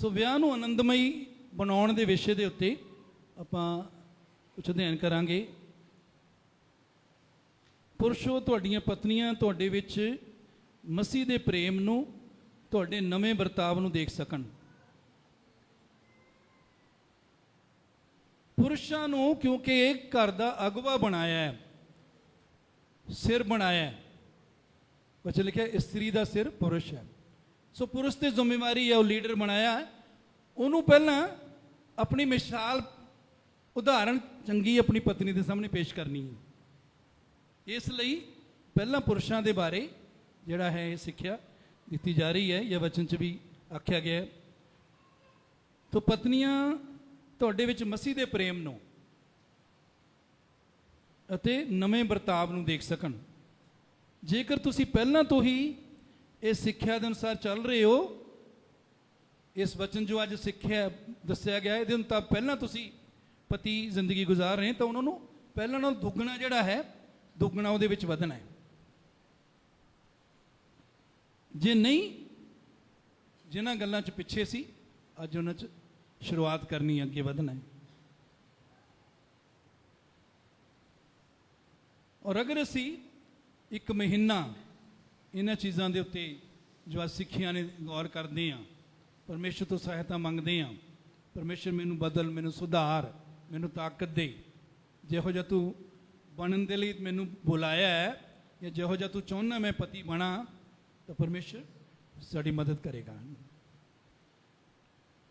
ਸੋ ਵਿਆਹ ਨੂੰ ਆਨੰਦਮਈ ਬਣਾਉਣ ਦੇ ਵਿਸ਼ੇ ਦੇ ਉੱਤੇ ਆਪਾਂ ਕੁਝ ਅਧਿਐਨ ਕਰਾਂਗੇ। ਪੁਰਸ਼ੋ, ਤੁਹਾਡੀਆਂ ਪਤਨੀਆਂ ਤੁਹਾਡੇ ਵਿੱਚ ਮਸੀਹ ਦੇ ਪ੍ਰੇਮ ਨੂੰ, ਤੁਹਾਡੇ ਨਵੇਂ ਵਰਤਾਵ ਨੂੰ ਦੇਖ ਸਕਣ। ਪੁਰਸ਼ਾਂ ਨੂੰ ਕਿਉਂਕਿ ਇਹ ਘਰ ਦਾ ਅਗਵਾ ਬਣਾਇਆ ਹੈ, ਸਿਰ ਬਣਾਇਆ ਹੈ, ਵਿੱਚ ਲਿਖਿਆ ਇਸਤਰੀ ਦਾ ਸਿਰ ਪੁਰਸ਼ ਹੈ। ਸੋ ਪੁਰਸ਼ ਦੀ ਜ਼ਿੰਮੇਵਾਰੀ ਹੈ, ਉਹ ਲੀਡਰ ਬਣਾਇਆ ਹੈ, ਉਹਨੂੰ ਪਹਿਲਾਂ ਆਪਣੀ ਮਿਸਾਲ, ਉਦਾਹਰਣ ਚੰਗੀ ਆਪਣੀ ਪਤਨੀ ਦੇ ਸਾਹਮਣੇ ਪੇਸ਼ ਕਰਨੀ ਹੈ। ਇਸ ਲਈ ਪਹਿਲਾਂ ਪੁਰਸ਼ਾਂ ਦੇ ਬਾਰੇ ਜਿਹੜਾ ਹੈ ਇਹ ਸਿੱਖਿਆ ਦਿੱਤੀ ਜਾ ਰਹੀ ਹੈ, ਜਾਂ ਵਚਨ 'ਚ ਵੀ ਆਖਿਆ ਗਿਆ ਹੈ। ਤਾਂ ਪਤਨੀਆਂ ਤੁਹਾਡੇ ਵਿੱਚ ਮਸੀਹ ਦੇ ਪ੍ਰੇਮ ਨੂੰ ਅਤੇ ਨਵੇਂ ਵਰਤਾਵ ਨੂੰ ਦੇਖ ਸਕਣ। ਜੇਕਰ ਤੁਸੀਂ ਪਹਿਲਾਂ ਤੋਂ ਹੀ ਇਸ ਸਿੱਖਿਆ ਦੇ ਅਨੁਸਾਰ ਚੱਲ ਰਹੇ ਹੋ, ਇਸ ਵਚਨ ਜੋ ਅੱਜ ਸਿੱਖਿਆ ਦੱਸਿਆ ਗਿਆ ਇਹਦੇ ਮੁਤਾਬਕ ਪਹਿਲਾਂ ਤੁਸੀਂ ਪਤੀ ਜ਼ਿੰਦਗੀ ਗੁਜ਼ਾਰ ਰਹੇ, ਤਾਂ ਉਹਨਾਂ ਨੂੰ ਪਹਿਲਾਂ ਨਾਲੋਂ ਦੁੱਗਣਾ ਜਿਹੜਾ ਹੈ, ਦੁੱਗਣਾ ਉਹਦੇ ਵਿੱਚ ਵਧਣਾ ਹੈ। ਜੇ ਨਹੀਂ, ਜਿਨ੍ਹਾਂ ਗੱਲਾਂ 'ਚ ਪਿੱਛੇ ਸੀ, ਅੱਜ ਉਹਨਾਂ 'ਚ ਸ਼ੁਰੂਆਤ ਕਰਨੀ ਹੈ, ਅੱਗੇ ਵਧਣਾ ਹੈ। ਔਰ ਅਗਰ ਅਸੀਂ ਇੱਕ ਮਹੀਨਾ ਇਹਨਾਂ ਚੀਜ਼ਾਂ ਦੇ ਉੱਤੇ ਜੋ ਸਿੱਖਿਆ ਨੇ ਗੌਰ ਕਰਦੇ ਹਾਂ, ਪਰਮੇਸ਼ਰ ਤੋਂ ਸਹਾਇਤਾ ਮੰਗਦੇ ਹਾਂ, ਪਰਮੇਸ਼ਰ ਮੈਨੂੰ ਬਦਲ, ਮੈਨੂੰ ਸੁਧਾਰ, ਮੈਨੂੰ ਤਾਕਤ ਦੇ, ਜਿਹੋ ਜਿਹਾ ਤੂੰ ਬਣਨ ਦੇ ਲਈ ਮੈਨੂੰ ਬੁਲਾਇਆ ਹੈ, ਜਾਂ ਜਿਹੋ ਜਿਹਾ ਤੂੰ ਚਾਹੁੰਦਾ ਮੈਂ ਪਤੀ ਬਣਾ, ਤਾਂ ਪਰਮੇਸ਼ਰ ਸਾਡੀ ਮਦਦ ਕਰੇਗਾ।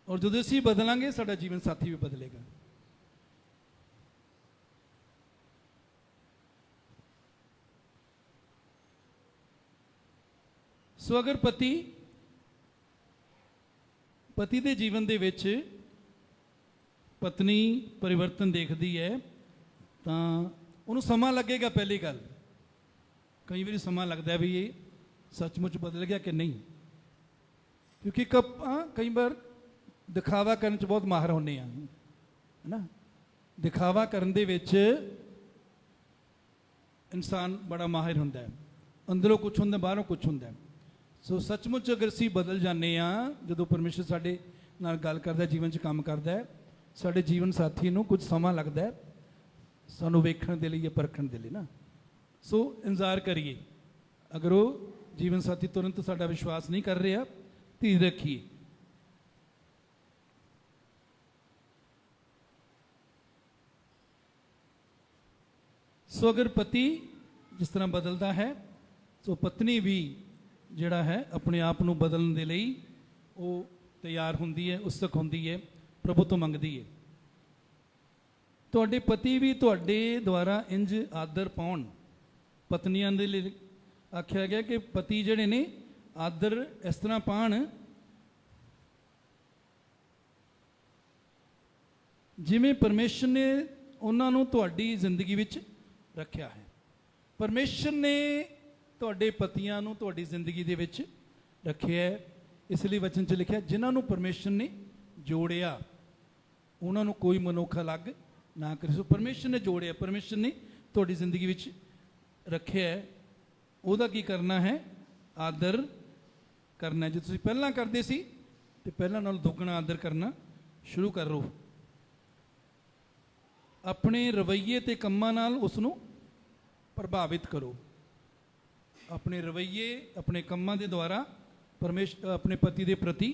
ਔਰ ਜਦੋਂ ਅਸੀਂ ਬਦਲਾਂਗੇ, ਸਾਡਾ ਜੀਵਨ ਸਾਥੀ ਵੀ ਬਦਲੇਗਾ। ਸੋ ਅਗਰ ਪਤੀ ਦੇ ਜੀਵਨ ਦੇ ਵਿੱਚ ਪਤਨੀ ਪਰਿਵਰਤਨ ਦੇਖਦੀ ਹੈ, ਤਾਂ ਉਹਨੂੰ ਸਮਾਂ ਲੱਗੇਗਾ। ਪਹਿਲੀ ਗੱਲ, ਕਈ ਵਾਰੀ ਸਮਾਂ ਲੱਗਦਾ ਵੀ ਇਹ ਸੱਚਮੁੱਚ ਬਦਲ ਗਿਆ ਕਿ ਨਹੀਂ, ਕਿਉਂਕਿ ਕਈ ਵਾਰ ਦਿਖਾਵਾ ਕਰਨ 'ਚ ਬਹੁਤ ਮਾਹਰ ਹੁੰਦੇ ਆ, ਹੈ ਨਾ। ਦਿਖਾਵਾ ਕਰਨ ਦੇ ਵਿੱਚ ਇਨਸਾਨ ਬੜਾ ਮਾਹਿਰ ਹੁੰਦਾ ਹੈ, ਅੰਦਰੋਂ ਕੁਛ ਹੁੰਦਾ, ਬਾਹਰੋਂ ਕੁਛ ਹੁੰਦਾ। ਸੋ ਸੱਚਮੁੱਚ ਅਗਰ ਅਸੀਂ ਬਦਲ ਜਾਂਦੇ ਹਾਂ, ਜਦੋਂ ਪਰਮੇਸ਼ਰ ਸਾਡੇ ਨਾਲ ਗੱਲ ਕਰਦਾ, ਜੀਵਨ 'ਚ ਕੰਮ ਕਰਦਾ ਹੈ, ਸਾਡੇ ਜੀਵਨ ਸਾਥੀ ਨੂੰ ਕੁਝ ਸਮਾਂ ਲੱਗਦਾ ਹੈ ਸਾਨੂੰ ਵੇਖਣ ਦੇ ਲਈ ਜਾਂ ਪਰਖਣ ਦੇ ਲਈ ਨਾ। ਸੋ ਇੰਤਜ਼ਾਰ ਕਰੀਏ। ਅਗਰ ਉਹ ਜੀਵਨ ਸਾਥੀ ਤੁਰੰਤ ਸਾਡਾ ਵਿਸ਼ਵਾਸ ਨਹੀਂ ਕਰ ਰਿਹਾ, ਧੀਰ ਰੱਖੀਏ। ਸੋ ਅਗਰ ਪਤੀ ਜਿਸ ਤਰ੍ਹਾਂ ਬਦਲਦਾ ਹੈ, ਸੋ ਪਤਨੀ ਵੀ ਜਿਹੜਾ ਹੈ ਆਪਣੇ ਆਪ ਨੂੰ ਬਦਲਣ ਦੇ ਲਈ ਉਹ ਤਿਆਰ ਹੁੰਦੀ ਹੈ, ਉਤਸੁਕ ਹੁੰਦੀ ਹੈ, ਪ੍ਰਭੂ ਤੋਂ ਮੰਗਦੀ ਹੈ। ਤੁਹਾਡੇ ਪਤੀ ਵੀ ਤੁਹਾਡੇ ਦੁਆਰਾ ਇੰਜ ਆਦਰ ਪਾਉਣ। ਪਤਨੀਆਂ ਦੇ ਲਈ ਆਖਿਆ ਗਿਆ ਕਿ ਪਤੀ ਜਿਹੜੇ ਨੇ ਆਦਰ ਇਸ ਤਰ੍ਹਾਂ ਪਾਉਣ ਜਿਵੇਂ ਪਰਮੇਸ਼ਰ ਨੇ ਉਹਨਾਂ ਨੂੰ ਤੁਹਾਡੀ ਜ਼ਿੰਦਗੀ ਵਿੱਚ ਰੱਖਿਆ ਹੈ। ਪਰਮੇਸ਼ਰ ਨੇ ਤੁਹਾਡੇ ਪਤੀਆਂ ਨੂੰ ਤੁਹਾਡੀ ਜ਼ਿੰਦਗੀ ਦੇ ਵਿੱਚ ਰੱਖਿਆ ਹੈ। ਇਸ ਲਈ ਵਚਨ 'ਚ ਲਿਖਿਆ, ਜਿਨ੍ਹਾਂ ਨੂੰ ਪਰਮੇਸ਼ਰ ਨੇ ਜੋੜਿਆ ਉਹਨਾਂ ਨੂੰ ਕੋਈ ਮਨੁੱਖ ਅਲੱਗ ਨਾ ਕਰੇ। ਸੋ ਪਰਮੇਸ਼ਰ ਨੇ ਜੋੜਿਆ, ਪਰਮੇਸ਼ਰ ਨੇ ਤੁਹਾਡੀ ਜ਼ਿੰਦਗੀ ਵਿੱਚ ਰੱਖਿਆ ਹੈ। ਉਹਦਾ ਕੀ ਕਰਨਾ ਹੈ? ਆਦਰ ਕਰਨਾ। ਜੇ ਤੁਸੀਂ ਪਹਿਲਾਂ ਕਰਦੇ ਸੀ ਤੇ ਪਹਿਲਾਂ ਨਾਲ ਦੁੱਗਣਾ ਆਦਰ ਕਰਨਾ ਸ਼ੁਰੂ ਕਰੋ। ਆਪਣੇ ਰਵੱਈਏ ਤੇ ਕੰਮਾਂ ਨਾਲ ਉਸ ਨੂੰ ਪ੍ਰਭਾਵਿਤ ਕਰੋ। ਆਪਣੇ ਰਵੱਈਏ, ਆਪਣੇ ਕੰਮਾਂ ਦੇ ਦੁਆਰਾ ਆਪਣੇ ਪਤੀ ਦੇ ਪ੍ਰਤੀ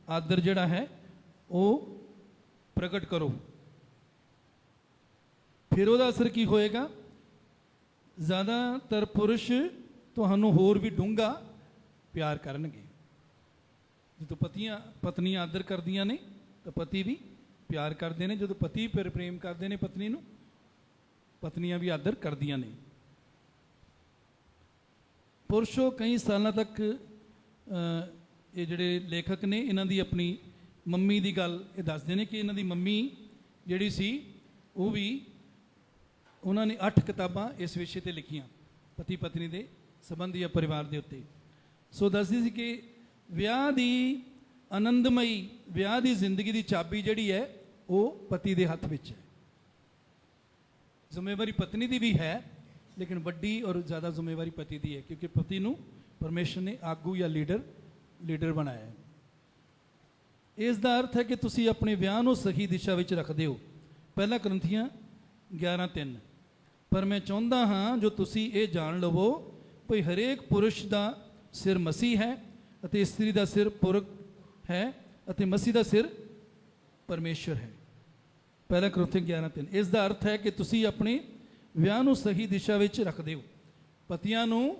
ਆਦਰ ਜਿਹੜਾ ਹੈ ਉਹ ਪ੍ਰਗਟ ਕਰੋ। ਫਿਰ ਉਹਦਾ ਅਸਰ ਕੀ ਹੋਏਗਾ? ਜ਼ਿਆਦਾਤਰ ਪੁਰਸ਼ ਤੁਹਾਨੂੰ ਹੋਰ ਵੀ ਡੂੰਘਾ ਪਿਆਰ ਕਰਨਗੇ। ਜਦੋਂ ਪਤਨੀਆਂ ਆਦਰ ਕਰਦੀਆਂ ਨੇ ਤਾਂ ਪਤੀ ਵੀ ਪਿਆਰ ਕਰਦੇ ਨੇ। ਜਦੋਂ ਪਤੀ ਪ੍ਰੇਮ ਕਰਦੇ ਨੇ ਪਤਨੀ ਨੂੰ, ਪਤਨੀਆਂ ਵੀ ਆਦਰ ਕਰਦੀਆਂ ਨੇ। ਪੁਰਸ਼ੋ ਕਈ ਸਾਲਾਂ ਤੱਕ ਇਹ ਜਿਹੜੇ ਲੇਖਕ ਨੇ ਇਹਨਾਂ ਦੀ ਆਪਣੀ ਮੰਮੀ ਦੀ ਗੱਲ ਇਹ ਦੱਸਦੇ ਨੇ ਕਿ ਇਹਨਾਂ ਦੀ ਮੰਮੀ ਜਿਹੜੀ ਸੀ ਉਹ ਵੀ, ਉਹਨਾਂ ਨੇ 8 ਕਿਤਾਬਾਂ ਇਸ ਵਿਸ਼ੇ ਤੇ ਲਿਖੀਆਂ, ਪਤੀ ਪਤਨੀ ਦੇ ਸੰਬੰਧ ਜਾਂ ਪਰਿਵਾਰ ਦੇ ਉੱਤੇ। ਸੋ ਦੱਸਦੀ ਸੀ ਕਿ ਵਿਆਹ ਦੀ ਆਨੰਦਮਈ, ਵਿਆਹ ਦੀ ਜ਼ਿੰਦਗੀ ਦੀ ਚਾਬੀ ਜਿਹੜੀ ਹੈ ਉਹ ਪਤੀ ਦੇ ਹੱਥ ਵਿੱਚ ਹੈ। ਜ਼ਿੰਮੇਵਾਰੀ ਪਤਨੀ ਦੀ ਵੀ ਹੈ, ਲੇਕਿਨ ਵੱਡੀ ਔਰ ਜ਼ਿਆਦਾ ਜ਼ਿੰਮੇਵਾਰੀ ਪਤੀ ਦੀ ਹੈ, ਕਿਉਂਕਿ ਪਤੀ ਨੂੰ ਪਰਮੇਸ਼ਰ ਨੇ ਆਗੂ ਜਾਂ ਲੀਡਰ ਬਣਾਇਆ ਹੈ। ਇਸ ਦਾ ਅਰਥ ਹੈ ਕਿ ਤੁਸੀਂ ਆਪਣੇ ਵਿਆਹ ਨੂੰ ਸਹੀ ਦਿਸ਼ਾ ਵਿੱਚ ਰੱਖਦੇ ਹੋ। ਪਹਿਲਾ ਕਰੰਥੀਆਂ 11:3। ਪਰ ਮੈਂ ਚਾਹੁੰਦਾ ਹਾਂ ਜੋ ਤੁਸੀਂ ਇਹ ਜਾਣ ਲਵੋ ਭਈ ਹਰੇਕ ਪੁਰਸ਼ ਦਾ ਸਿਰ ਮਸੀਹ ਹੈ ਅਤੇ ਇਸਤਰੀ ਦਾ ਸਿਰ ਪੁਰਖ ਹੈ ਅਤੇ ਮਸੀਹ ਦਾ ਸਿਰ ਪਰਮੇਸ਼ਰ ਹੈ। ਪਹਿਲਾ ਕਰੰਥੀਆਂ 11:3। ਇਸ ਦਾ ਅਰਥ ਹੈ ਕਿ ਤੁਸੀਂ ਆਪਣੇ ਵਿਆਹ ਨੂੰ ਸਹੀ ਦਿਸ਼ਾ ਵਿੱਚ ਰੱਖਦੇ ਹੋ। ਪਤੀਆਂ ਨੂੰ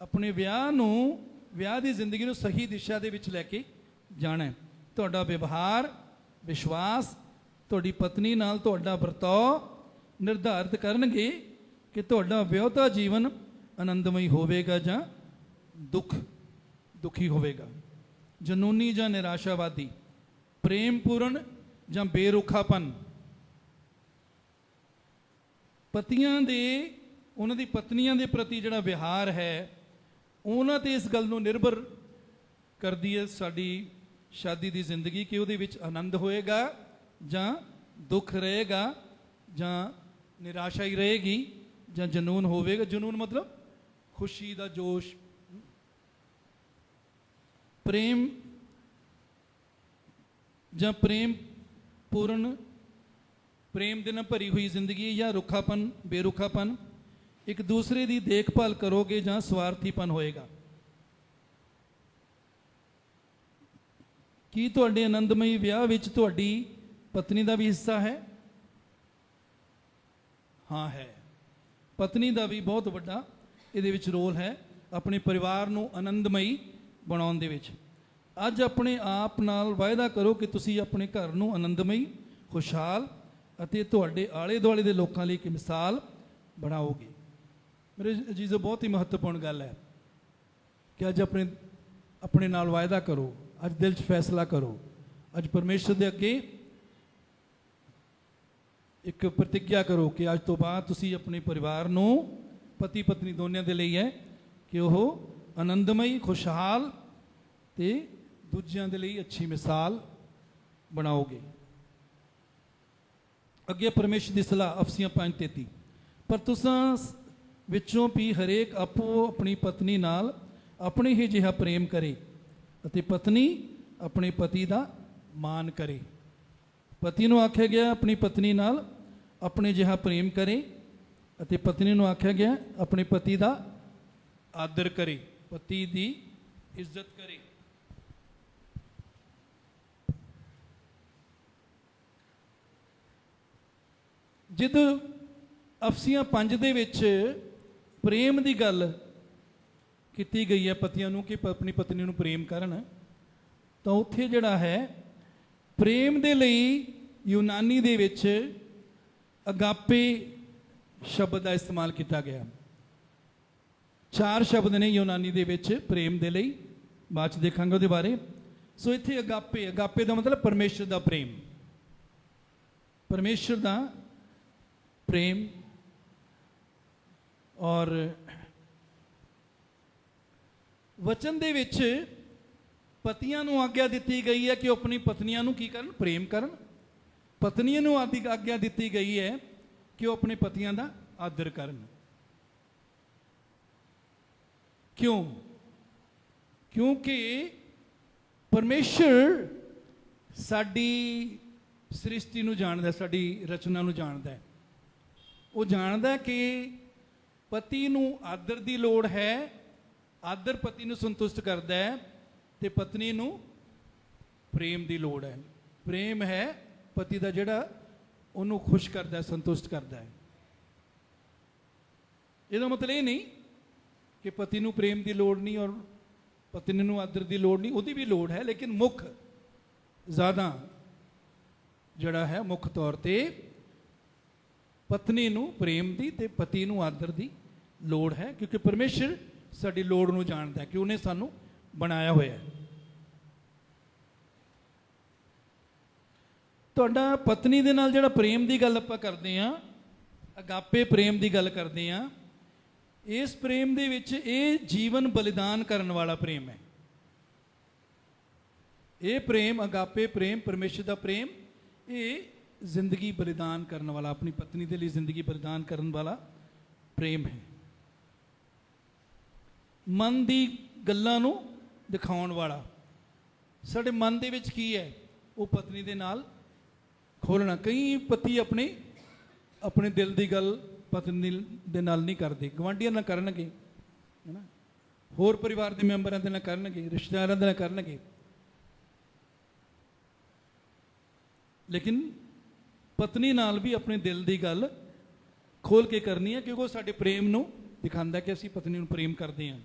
ਆਪਣੇ ਵਿਆਹ ਦੀ ਜ਼ਿੰਦਗੀ ਨੂੰ ਸਹੀ ਦਿਸ਼ਾ ਦੇ ਵਿੱਚ ਲੈ ਕੇ ਜਾਣਾ ਹੈ। ਤੁਹਾਡਾ ਵਿਵਹਾਰ, ਵਿਸ਼ਵਾਸ, ਤੁਹਾਡੀ ਪਤਨੀ ਨਾਲ ਤੁਹਾਡਾ ਵਰਤਾਓ ਨਿਰਧਾਰਿਤ ਕਰਨਗੇ ਕਿ ਤੁਹਾਡਾ ਵਿਆਹਤਾ ਜੀਵਨ ਆਨੰਦਮਈ ਹੋਵੇਗਾ ਜਾਂ ਦੁਖੀ ਹੋਵੇਗਾ, ਜਨੂਨੀ ਜਾਂ ਨਿਰਾਸ਼ਾਵਾਦੀ, ਪ੍ਰੇਮਪੂਰਨ ਜਾਂ ਬੇਰੁੱਖਾਪਨ। ਪਤੀਆਂ ਦੇ ਉਹਨਾਂ ਦੀ ਪਤਨੀਆਂ ਦੇ ਪ੍ਰਤੀ ਜਿਹੜਾ ਵਿਹਾਰ ਹੈ ਉਹਨਾਂ ਤੇ ਇਸ ਗੱਲ ਨੂੰ ਨਿਰਭਰ ਕਰਦੀ ਹੈ ਸਾਡੀ ਸ਼ਾਦੀ ਦੀ ਜ਼ਿੰਦਗੀ ਕਿ ਉਹਦੇ ਵਿੱਚ ਆਨੰਦ ਹੋਏਗਾ ਜਾਂ ਦੁੱਖ ਰਹੇਗਾ, ਜਾਂ ਨਿਰਾਸ਼ਾ ਹੀ ਰਹੇਗੀ, ਜਾਂ ਜਨੂਨ ਹੋਵੇਗਾ। ਜਨੂਨ ਮਤਲਬ ਖੁਸ਼ੀ ਦਾ ਜੋਸ਼, ਪ੍ਰੇਮ ਜਾਂ ਪ੍ਰੇਮਪੂਰਨ, ਪ੍ਰੇਮ ਦੇ ਨਾਲ ਭਰੀ ਹੋਈ ਜ਼ਿੰਦਗੀ, ਜਾਂ ਰੁੱਖਾਪਨ, ਬੇਰੁੱਖਾਪਨ। ਇੱਕ ਦੂਸਰੇ ਦੀ ਦੇਖਭਾਲ ਕਰੋਗੇ ਜਾਂ ਸਵਾਰਥੀਪਨ ਹੋਏਗਾ। ਕੀ ਤੁਹਾਡੇ ਆਨੰਦਮਈ ਵਿਆਹ ਵਿੱਚ ਤੁਹਾਡੀ ਪਤਨੀ ਦਾ ਵੀ ਹਿੱਸਾ ਹੈ? ਹਾਂ ਹੈ। ਪਤਨੀ ਦਾ ਵੀ ਬਹੁਤ ਵੱਡਾ ਇਹਦੇ ਵਿੱਚ ਰੋਲ ਹੈ ਆਪਣੇ ਪਰਿਵਾਰ ਨੂੰ ਆਨੰਦਮਈ ਬਣਾਉਣ ਦੇ ਵਿੱਚ। ਅੱਜ ਆਪਣੇ ਆਪ ਨਾਲ ਵਾਅਦਾ ਕਰੋ ਕਿ ਤੁਸੀਂ ਆਪਣੇ ਘਰ ਨੂੰ ਆਨੰਦਮਈ, ਖੁਸ਼ਹਾਲ ਅਤੇ ਤੁਹਾਡੇ ਆਲੇ ਦੁਆਲੇ ਦੇ ਲੋਕਾਂ ਲਈ ਇੱਕ ਮਿਸਾਲ ਬਣਾਓਗੇ। ਮੇਰੇ ਅਜੀਜ਼ੋ, ਬਹੁਤ ਹੀ ਮਹੱਤਵਪੂਰਨ ਗੱਲ ਹੈ ਕਿ ਅੱਜ ਆਪਣੇ ਨਾਲ ਵਾਅਦਾ ਕਰੋ, ਅੱਜ ਦਿਲ 'ਚ ਫੈਸਲਾ ਕਰੋ, ਅੱਜ ਪਰਮੇਸ਼ਰ ਦੇ ਅੱਗੇ ਇੱਕ ਪ੍ਰਤਿੱਗਿਆ ਕਰੋ ਕਿ ਅੱਜ ਤੋਂ ਬਾਅਦ ਤੁਸੀਂ ਆਪਣੇ ਪਰਿਵਾਰ ਨੂੰ, ਪਤੀ ਪਤਨੀ ਦੋਨਿਆਂ ਦੇ ਲਈ ਹੈ, ਕਿ ਉਹ ਆਨੰਦਮਈ, ਖੁਸ਼ਹਾਲ ਤੇ ਦੂਜਿਆਂ ਦੇ ਲਈ ਅੱਛੀ ਮਿਸਾਲ ਬਣਾਓਗੇ। ਅੱਗੇ ਪਰਮੇਸ਼ਰ ਦੀ ਸਲਾਹ, ਅਫਸੀਆਂ 5:33। ਪਰ ਤੁਸਾਂ ਵਿੱਚੋਂ ਵੀ ਹਰੇਕ ਆਪੋ ਆਪਣੀ ਪਤਨੀ ਨਾਲ ਆਪਣੇ ਹੀ ਜਿਹਾ ਪ੍ਰੇਮ ਕਰੇ ਅਤੇ ਪਤਨੀ ਆਪਣੇ ਪਤੀ ਦਾ ਮਾਣ ਕਰੇ। ਪਤੀ ਨੂੰ ਆਖਿਆ ਗਿਆ ਆਪਣੀ ਪਤਨੀ ਨਾਲ ਆਪਣੇ ਜਿਹਾ ਪ੍ਰੇਮ ਕਰੇ ਅਤੇ ਪਤਨੀ ਨੂੰ ਆਖਿਆ ਗਿਆ ਆਪਣੇ ਪਤੀ ਦਾ ਆਦਰ ਕਰੇ, ਪਤੀ ਦੀ ਇੱਜ਼ਤ ਕਰੇ। ਜਦੋਂ ਅਫਸੀਆਂ 5 ਦੇ ਵਿੱਚ ਪ੍ਰੇਮ ਦੀ ਗੱਲ ਕੀਤੀ ਗਈ ਹੈ ਪਤੀਆਂ ਨੂੰ ਕਿ ਆਪਣੀ ਪਤਨੀ ਨੂੰ ਪ੍ਰੇਮ ਕਰਨ, ਤਾਂ ਉੱਥੇ ਜਿਹੜਾ ਹੈ ਪ੍ਰੇਮ ਦੇ ਲਈ ਯੂਨਾਨੀ ਦੇ ਵਿੱਚ ਅਗਾਪੇ ਸ਼ਬਦ ਦਾ ਇਸਤੇਮਾਲ ਕੀਤਾ ਗਿਆ। 4 ਸ਼ਬਦ ਨੇ ਯੂਨਾਨੀ ਦੇ ਵਿੱਚ ਪ੍ਰੇਮ ਦੇ ਲਈ, ਬਾਅਦ 'ਚ ਦੇਖਾਂਗੇ ਉਹਦੇ ਬਾਰੇ। ਸੋ ਇੱਥੇ ਅਗਾਪੇ ਦਾ ਮਤਲਬ ਪਰਮੇਸ਼ਰ ਦਾ ਪ੍ਰੇਮ, ਪਰਮੇਸ਼ਰ ਦਾ ਪ੍ਰੇਮ। ਔਰ ਵਚਨ ਦੇ ਵਿੱਚ ਪਤੀਆਂ ਨੂੰ ਆਗਿਆ ਦਿੱਤੀ ਗਈ ਹੈ ਕਿ ਉਹ ਆਪਣੀ ਪਤਨੀਆਂ ਨੂੰ ਕੀ ਕਰਨ? ਪ੍ਰੇਮ ਕਰਨ। ਪਤਨੀਆਂ ਨੂੰ ਆਗਿਆ ਦਿੱਤੀ ਗਈ ਹੈ ਕਿ ਉਹ ਆਪਣੇ ਪਤੀਆਂ ਦਾ ਆਦਰ ਕਰਨ। ਕਿਉਂ? ਕਿਉਂਕਿ ਪਰਮੇਸ਼ਰ ਸਾਡੀ ਸ੍ਰਿਸ਼ਟੀ ਨੂੰ ਜਾਣਦਾ, ਸਾਡੀ ਰਚਨਾ ਨੂੰ ਜਾਣਦਾ। ਉਹ ਜਾਣਦਾ ਕਿ ਪਤੀ ਨੂੰ ਆਦਰ ਦੀ ਲੋੜ ਹੈ, ਆਦਰ ਪਤੀ ਨੂੰ ਸੰਤੁਸ਼ਟ ਕਰਦਾ ਹੈ, ਤੇ ਪਤਨੀ ਨੂੰ ਪ੍ਰੇਮ ਦੀ ਲੋੜ ਹੈ। ਪ੍ਰੇਮ ਹੈ ਪਤੀ ਦਾ ਜਿਹੜਾ ਉਹਨੂੰ ਖੁਸ਼ ਕਰਦਾ, ਸੰਤੁਸ਼ਟ ਕਰਦਾ ਹੈ। ਇਹਦਾ ਮਤਲਬ ਇਹ ਨਹੀਂ ਕਿ ਪਤੀ ਨੂੰ ਪ੍ਰੇਮ ਦੀ ਲੋੜ ਨਹੀਂ ਔਰ ਪਤਨੀ ਨੂੰ ਆਦਰ ਦੀ ਲੋੜ ਨਹੀਂ, ਉਹਦੀ ਵੀ ਲੋੜ ਹੈ, ਲੇਕਿਨ ਮੁੱਖ ਜ਼ਿਆਦਾ ਜਿਹੜਾ ਹੈ ਮੁੱਖ ਤੌਰ ਤੇ ਪਤਨੀ ਨੂੰ ਪ੍ਰੇਮ ਦੀ ਤੇ ਪਤੀ ਨੂੰ ਆਦਰ ਦੀ ਲੋੜ ਹੈ, ਕਿਉਂਕਿ ਪਰਮੇਸ਼ਰ ਸਾਡੀ ਲੋੜ ਨੂੰ ਜਾਣਦਾ ਕਿ ਉਹਨੇ ਸਾਨੂੰ ਬਣਾਇਆ ਹੋਇਆ ਹੈ। ਤੁਹਾਡਾ ਪਤਨੀ ਦੇ ਨਾਲ ਜਿਹੜਾ ਪ੍ਰੇਮ ਦੀ ਗੱਲ ਆਪਾਂ ਕਰਦੇ ਹਾਂ, ਅਗਾਪੇ ਪ੍ਰੇਮ ਦੀ ਗੱਲ ਕਰਦੇ ਹਾਂ, ਇਸ ਪ੍ਰੇਮ ਦੇ ਵਿੱਚ ਇਹ ਜੀਵਨ ਬਲੀਦਾਨ ਕਰਨ ਵਾਲਾ ਪ੍ਰੇਮ ਹੈ। ਇਹ ਪ੍ਰੇਮ, ਅਗਾਪੇ ਪ੍ਰੇਮ, ਪਰਮੇਸ਼ਰ ਦਾ ਪ੍ਰੇਮ, ਇਹ ਜ਼ਿੰਦਗੀ ਬਲੀਦਾਨ ਕਰਨ ਵਾਲਾ, ਆਪਣੀ ਪਤਨੀ ਦੇ ਲਈ ਜ਼ਿੰਦਗੀ ਬਲੀਦਾਨ ਕਰਨ ਵਾਲਾ ਪ੍ਰੇਮ ਹੈ। ਮਨ ਦੀ ਗੱਲਾਂ ਨੂੰ ਦਿਖਾਉਣ ਵਾਲਾ। ਸਾਡੇ ਮਨ ਦੇ ਵਿੱਚ ਕੀ ਹੈ? वो पत्नी दे नाल खोलना। कई पति अपने अपने दिल की गल पत्नी दे नाल नहीं करते, गवांढियां नाल करनगे, है ना, होर परिवार के मैंबरां दे नाल करनगे, रिश्तेदारां दे नाल करनगे, लेकिन पत्नी नाल भी अपने दिल की गल खोल के करनी है, क्योंकि वो साडे प्रेम नूं दिखांदा कि असीं पत्नी नूं प्रेम करते हैं।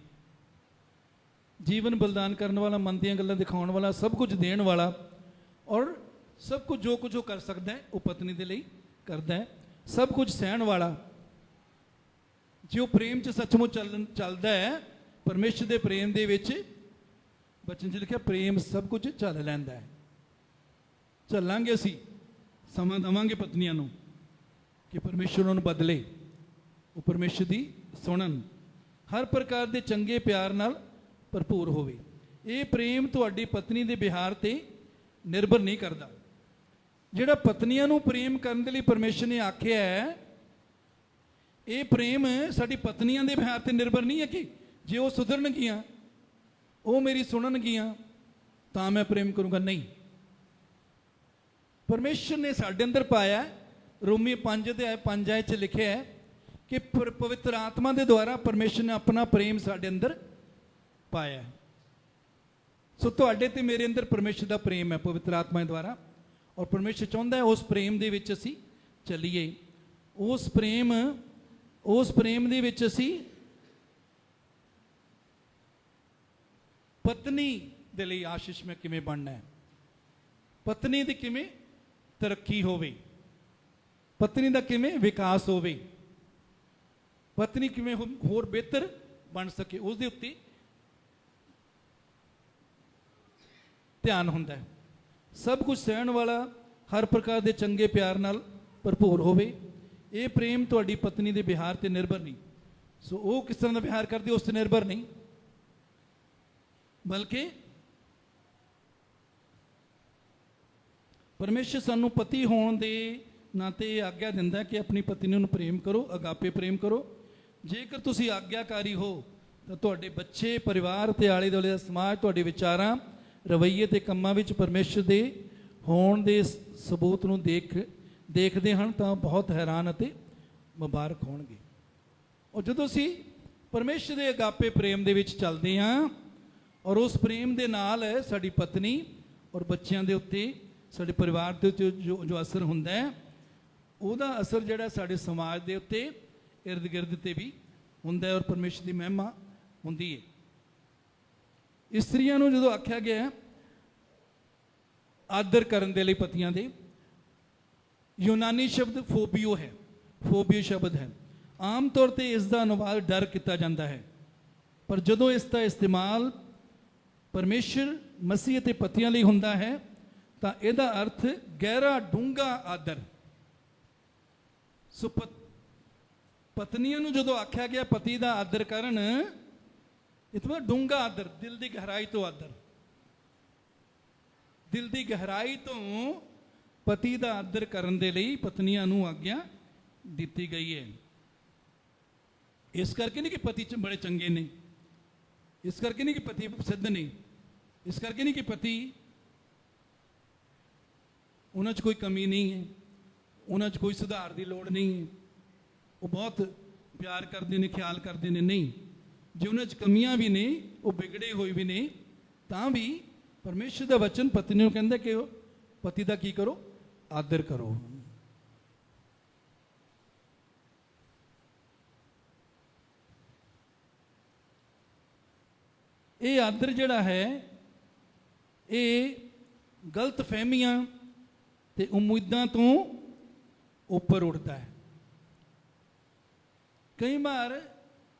जीवन बलिदान करने वाला, मन दीयां गल्लां दिखाउण वाला, सब कुछ देण वाला, और सब कुछ जो कुछ वो कर सकता है वो पत्नी दे लई करदा है, सब कुछ सहण वाला। जो प्रेम च सचमुच चलदा है, परमेश्वर दे प्रेम दे विच बचन च लिखिया प्रेम सब कुछ झल लैंदा है। झल्लांगे असीं, समा देवांगे पत्नियां नूं कि परमेश्वर उन्हां नूं बदले, वो परमेश्वर दी सुणन, हर प्रकार दे चंगे प्यार नाल भरपूर होवे। ये प्रेम तुहाडी पत्नी दे बिहार ते निर्भर नहीं करता। जिहड़ा पत्नियां नूं प्रेम करन दे लई परमेश्वर ने आख्या है, ये प्रेम साडी पत्नियां दे बिहार ते निर्भर नहीं है कि जे वो सुधरनगियां, वो मेरी सुणनगियां तां मैं प्रेम करूंगा, नहीं। परमेश्वर ने साडे अंदर पाया, रोमी 5:5 च लिखिया है कि पवित्र आत्मा के द्वारा परमेश्वर ने अपना प्रेम साडे अंदर पाया। सो तुहाडे ते मेरे अंदर परमेश्वर का प्रेम है पवित्र आत्मा के द्वारा, और परमेश्वर चाहुंदा है उस प्रेम दे विच असीं चलीए। उस प्रेम दे विच असीं पत्नी दे लई आशीष में किवें बनना है, पत्नी दी किवें तरक्की होवे, पत्नी दा किवें विकास होवे, पत्नी किवें होर बेहतर बन सके, उस दे उत्ते ध्यान हुंदा है। सब कुछ सहण वाला, हर प्रकार के चंगे प्यार नाल भरपूर होवे। ये प्रेम तुहाडी पत्नी दे बिहार ते निर्भर नहीं। सो वो किस तरह का बिहार करदी उस ते निर्भर नहीं, बल्कि परमेश्वर सानू पति होने दे नाते आग्ञा दिंदा कि अपनी पत्नी नूं प्रेम करो, अगापे प्रेम करो। जेकर तुसीं आग्ञाकारी हो तो तुहाडे बच्चे, परिवार ते आले दुआले दा समाज तुहाडे विचारां, रवैये ते कम्मां विच परमेश्वर दे होण दे सबूत नूं देखदे हन तां बहुत हैरान अते मुबारक होणगे। और जदों असीं परमेश्वर दे अगापे प्रेम दे विच चलदे हां, और उस प्रेम दे नाल साडी पत्नी और बच्चियां दे उत्ते, साडे परिवार दे उत्ते जो असर हुंदा है, ਉਹਦਾ असर ਜਿਹੜਾ ਸਾਡੇ समाज ਦੇ ਉੱਤੇ इर्द गिर्द ਤੇ भी ਹੁੰਦਾ है, और परमेश्वर ਦੀ महिमा ਹੁੰਦੀ है। ਇਸਤਰੀਆਂ ਨੂੰ ਜਦੋਂ ਆਖਿਆ ਗਿਆ ਆਦਰ ਕਰਨ ਦੇ ਲਈ ਪਤੀਆਂ ਦੇ, यूनानी शब्द फोबियो है, फोबियो शब्द है। आम तौर पर इसका अनुवाद डर किया जाता है, पर जदों इसका इस्तेमाल परमेश्वर मसीह ते पतियां लई हुंदा है तो इसका अर्थ गहरा डूंगा आदर। सो पत्नियों नूं जदों आख्या गया पति का आदर करन, इतना डूंगा आदर, दिल की गहराई तो आदर, दिल की गहराई तो पति का आदर करने के लिए पत्नियां नूं आग्ञा दी गई है। इस करके नहीं कि पति बड़े चंगे ने, इस करके नहीं कि पति सिद्ध ने, इस करके नहीं कि पति उन्होंने कोई कमी नहीं है, उन्होंने कोई सुधार की लोड़ नहीं है, वो बहुत प्यार करते हैं, ख्याल करते हैं, नहीं। जो उन्होंने कमियां भी ने, वो बिगड़े हुए भी ने, तां भी परमेश्वर का वचन पत्नी नूं कहंदा कि पति का की करो, आदर करो। ये आदर जिहड़ा है ये गलत फहमियां ते उम्मीदां तो ऊपर उठता है। कई बार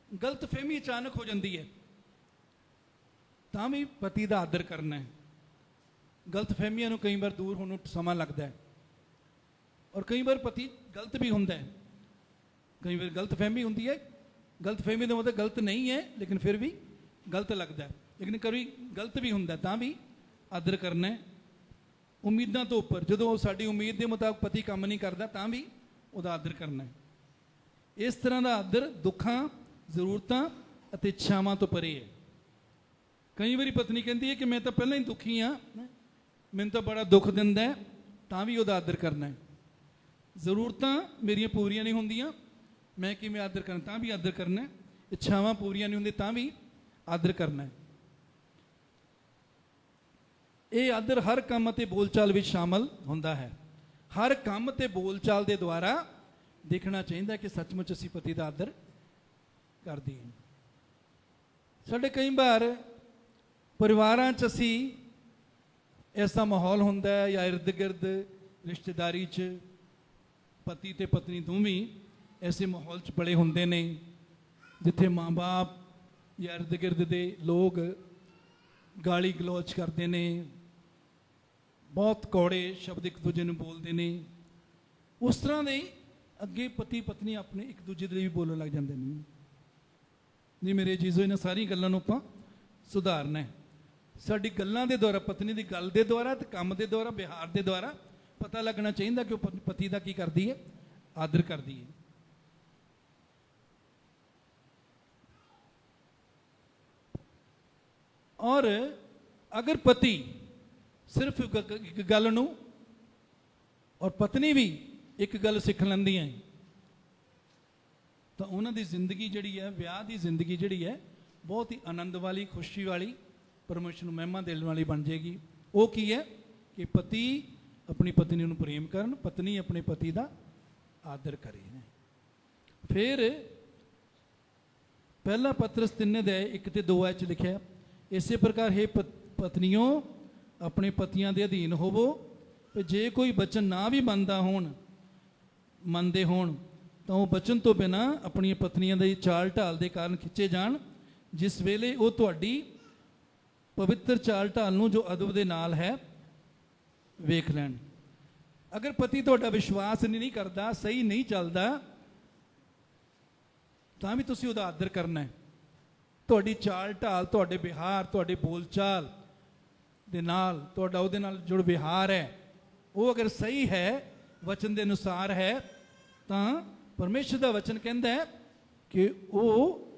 गलत फहमी अचानक हो जाती है, तां भी पति का आदर करना है। गलत फहमियां कई बार दूर होने समा लगता है, और कई बार पति गलत भी होंदा है, कई बार गलत फहमी होंदी है। गलत फहमी का मतलब गलत नहीं है, लेकिन फिर भी गलत लगता है, लेकिन कभी गलत भी होंदा, तां भी आदर करना है। उम्मीदां तो उपर, जो साडी उम्मीद के मुताबिक पति काम नहीं करता, तां भी उसका आदर करना है। इस तरह का आदर दुखों, जरूरतों अते इच्छावां तो परे है। कई बार पत्नी कहती है कि मैं तो पहले ही दुखी हाँ, ਮੈਨੂੰ ਤਾਂ ਬੜਾ ਦੁੱਖ ਦਿੰਦਾ ਹੈ, ਤਾਂ ਵੀ ਉਹਦਾ ਆਦਰ ਕਰਨਾ ਹੈ। ਜ਼ਰੂਰਤਾਂ ਮੇਰੀਆਂ ਪੂਰੀਆਂ ਨਹੀਂ ਹੁੰਦੀਆਂ, ਮੈਂ ਕਿਵੇਂ ਆਦਰ ਕਰਨਾ, ਤਾਂ ਵੀ ਆਦਰ ਕਰਨਾ ਹੈ। ਇੱਛਾਵਾਂ ਪੂਰੀਆਂ ਨਹੀਂ ਹੁੰਦੀਆਂ, ਤਾਂ ਵੀ ਆਦਰ ਕਰਨਾ ਹੈ। ਇਹ ਆਦਰ ਹਰ ਕੰਮ ਅਤੇ ਬੋਲਚਾਲ ਵਿੱਚ ਸ਼ਾਮਲ ਹੁੰਦਾ ਹੈ। ਹਰ ਕੰਮ ਤੇ ਬੋਲਚਾਲ ਦੇ ਦੁਆਰਾ ਦੇਖਣਾ ਚਾਹੀਦਾ ਕਿ ਸੱਚਮੁੱਚ ਅਸੀਂ ਪਤੀ ਦਾ ਆਦਰ ਕਰਦੇ ਹਾਂ। ਸਾਡੇ ਕਈ ਵਾਰ ਪਰਿਵਾਰਾਂ 'ਚ ਅਸੀਂ ਐਸਾ ਮਾਹੌਲ ਹੁੰਦਾ ਹੈ, ਜਾਂ ਇਰਦ ਗਿਰਦ ਰਿਸ਼ਤੇਦਾਰੀ 'ਚ ਪਤੀ ਤੇ ਪਤਨੀ ਦੋਵੇਂ ਐਸੇ ਮਾਹੌਲ 'ਚ ਪਲੇ ਹੁੰਦੇ ਨੇ, ਜਿੱਥੇ ਮਾਂ-ਬਾਪ ਜਾਂ ਇਰਦ ਗਿਰਦ ਦੇ ਲੋਕ ਗਾਲੀ ਗਲੋਚ ਕਰਦੇ ਨੇ, ਬਹੁਤ ਕੌੜੇ ਸ਼ਬਦ ਇੱਕ ਦੂਜੇ ਨੂੰ ਬੋਲਦੇ ਨੇ। ਉਸ ਤਰ੍ਹਾਂ ਦੇ ਅੱਗੇ ਪਤੀ ਪਤਨੀ ਆਪਣੇ ਇੱਕ ਦੂਜੇ ਦੇ ਲਈ ਵੀ ਬੋਲਣ ਲੱਗ ਜਾਂਦੇ ਨੇ। ਜੀ ਮੇਰੇ ਜੀਜ਼ੋ, ਇਹਨਾਂ ਸਾਰੀਆਂ ਗੱਲਾਂ ਨੂੰ ਆਪਾਂ ਸੁਧਾਰਨਾ ਹੈ। ਸਾਡੀ ਗੱਲਾਂ ਦੇ ਦੁਆਰਾ, ਪਤਨੀ ਦੀ ਗੱਲ ਦੇ ਦੁਆਰਾ ਤੇ ਕੰਮ ਦੇ ਦੁਆਰਾ, ਵਿਹਾਰ ਦੇ ਦੁਆਰਾ ਪਤਾ ਲੱਗਣਾ ਚਾਹੀਦਾ ਕਿ ਉਹ ਪਤੀ ਦਾ ਕੀ ਕਰਦੀ ਹੈ, ਆਦਰ ਕਰਦੀ ਹੈ। ਔਰ ਅਗਰ ਪਤੀ ਸਿਰਫ ਇੱਕ ਗੱਲ ਨੂੰ ਔਰ ਪਤਨੀ ਵੀ ਇੱਕ ਗੱਲ ਸਿੱਖ ਲੈਂਦੀਆਂ ਹੈ, ਤਾਂ ਉਹਨਾਂ ਦੀ ਜ਼ਿੰਦਗੀ ਜਿਹੜੀ ਹੈ, ਵਿਆਹ ਦੀ ਜ਼ਿੰਦਗੀ ਜਿਹੜੀ ਹੈ, ਬਹੁਤ ਹੀ ਆਨੰਦ ਵਾਲੀ, ਖੁਸ਼ੀ ਵਾਲੀ, ਪਰਮੇਸ਼ਰ ਨੂੰ ਮਹਿਮਾ ਦੇਣ ਵਾਲੀ ਬਣ ਜਾਏਗੀ। ਉਹ ਕੀ ਹੈ ਕਿ ਪਤੀ ਆਪਣੀ ਪਤਨੀ ਨੂੰ ਪ੍ਰੇਮ ਕਰਨ, ਪਤਨੀ ਆਪਣੇ ਪਤੀ ਦਾ ਆਦਰ ਕਰੇ। ਫਿਰ ਪਹਿਲਾ ਪਤਰਸ 3:1 ਤੇ 2 'ਚ ਲਿਖਿਆ, ਇਸੇ ਪ੍ਰਕਾਰ ਹੈ ਪਤਨੀਓ ਆਪਣੇ ਪਤੀਆਂ ਦੇ ਅਧੀਨ ਹੋਵੋ, ਤੇ ਜੇ ਕੋਈ ਬਚਨ ਨਾ ਵੀ ਮੰਨਦੇ ਹੋਣ ਤਾਂ ਉਹ ਬਚਨ ਤੋਂ ਬਿਨਾਂ ਆਪਣੀਆਂ ਪਤਨੀਆਂ ਦੀ ਚਾਲ ਢਾਲ ਦੇ ਕਾਰਨ ਖਿੱਚੇ ਜਾਣ, ਜਿਸ ਵੇਲੇ ਉਹ ਤੁਹਾਡੀ ਪਵਿੱਤਰ ਚਾਲ ਢਾਲ ਨੂੰ ਜੋ ਅਦਬ ਦੇ ਨਾਲ ਹੈ ਵੇਖ ਲੈਣ। ਅਗਰ ਪਤੀ ਤੁਹਾਡਾ ਵਿਸ਼ਵਾਸ ਨਹੀਂ ਕਰਦਾ, ਸਹੀ ਨਹੀਂ ਚੱਲਦਾ, ਤਾਂ ਵੀ ਤੁਸੀਂ ਉਹਦਾ ਆਦਰ ਕਰਨਾ ਹੈ। ਤੁਹਾਡੀ ਚਾਲ ਢਾਲ, ਤੁਹਾਡੇ ਵਿਹਾਰ, ਤੁਹਾਡੇ ਬੋਲਚਾਲ ਦੇ ਨਾਲ, ਤੁਹਾਡਾ ਉਹਦੇ ਨਾਲ ਜੋ ਵਿਹਾਰ ਹੈ ਉਹ ਅਗਰ ਸਹੀ ਹੈ, ਵਚਨ ਦੇ ਅਨੁਸਾਰ ਹੈ, ਤਾਂ ਪਰਮੇਸ਼ਰ ਦਾ ਵਚਨ ਕਹਿੰਦਾ ਹੈ ਕਿ ਉਹ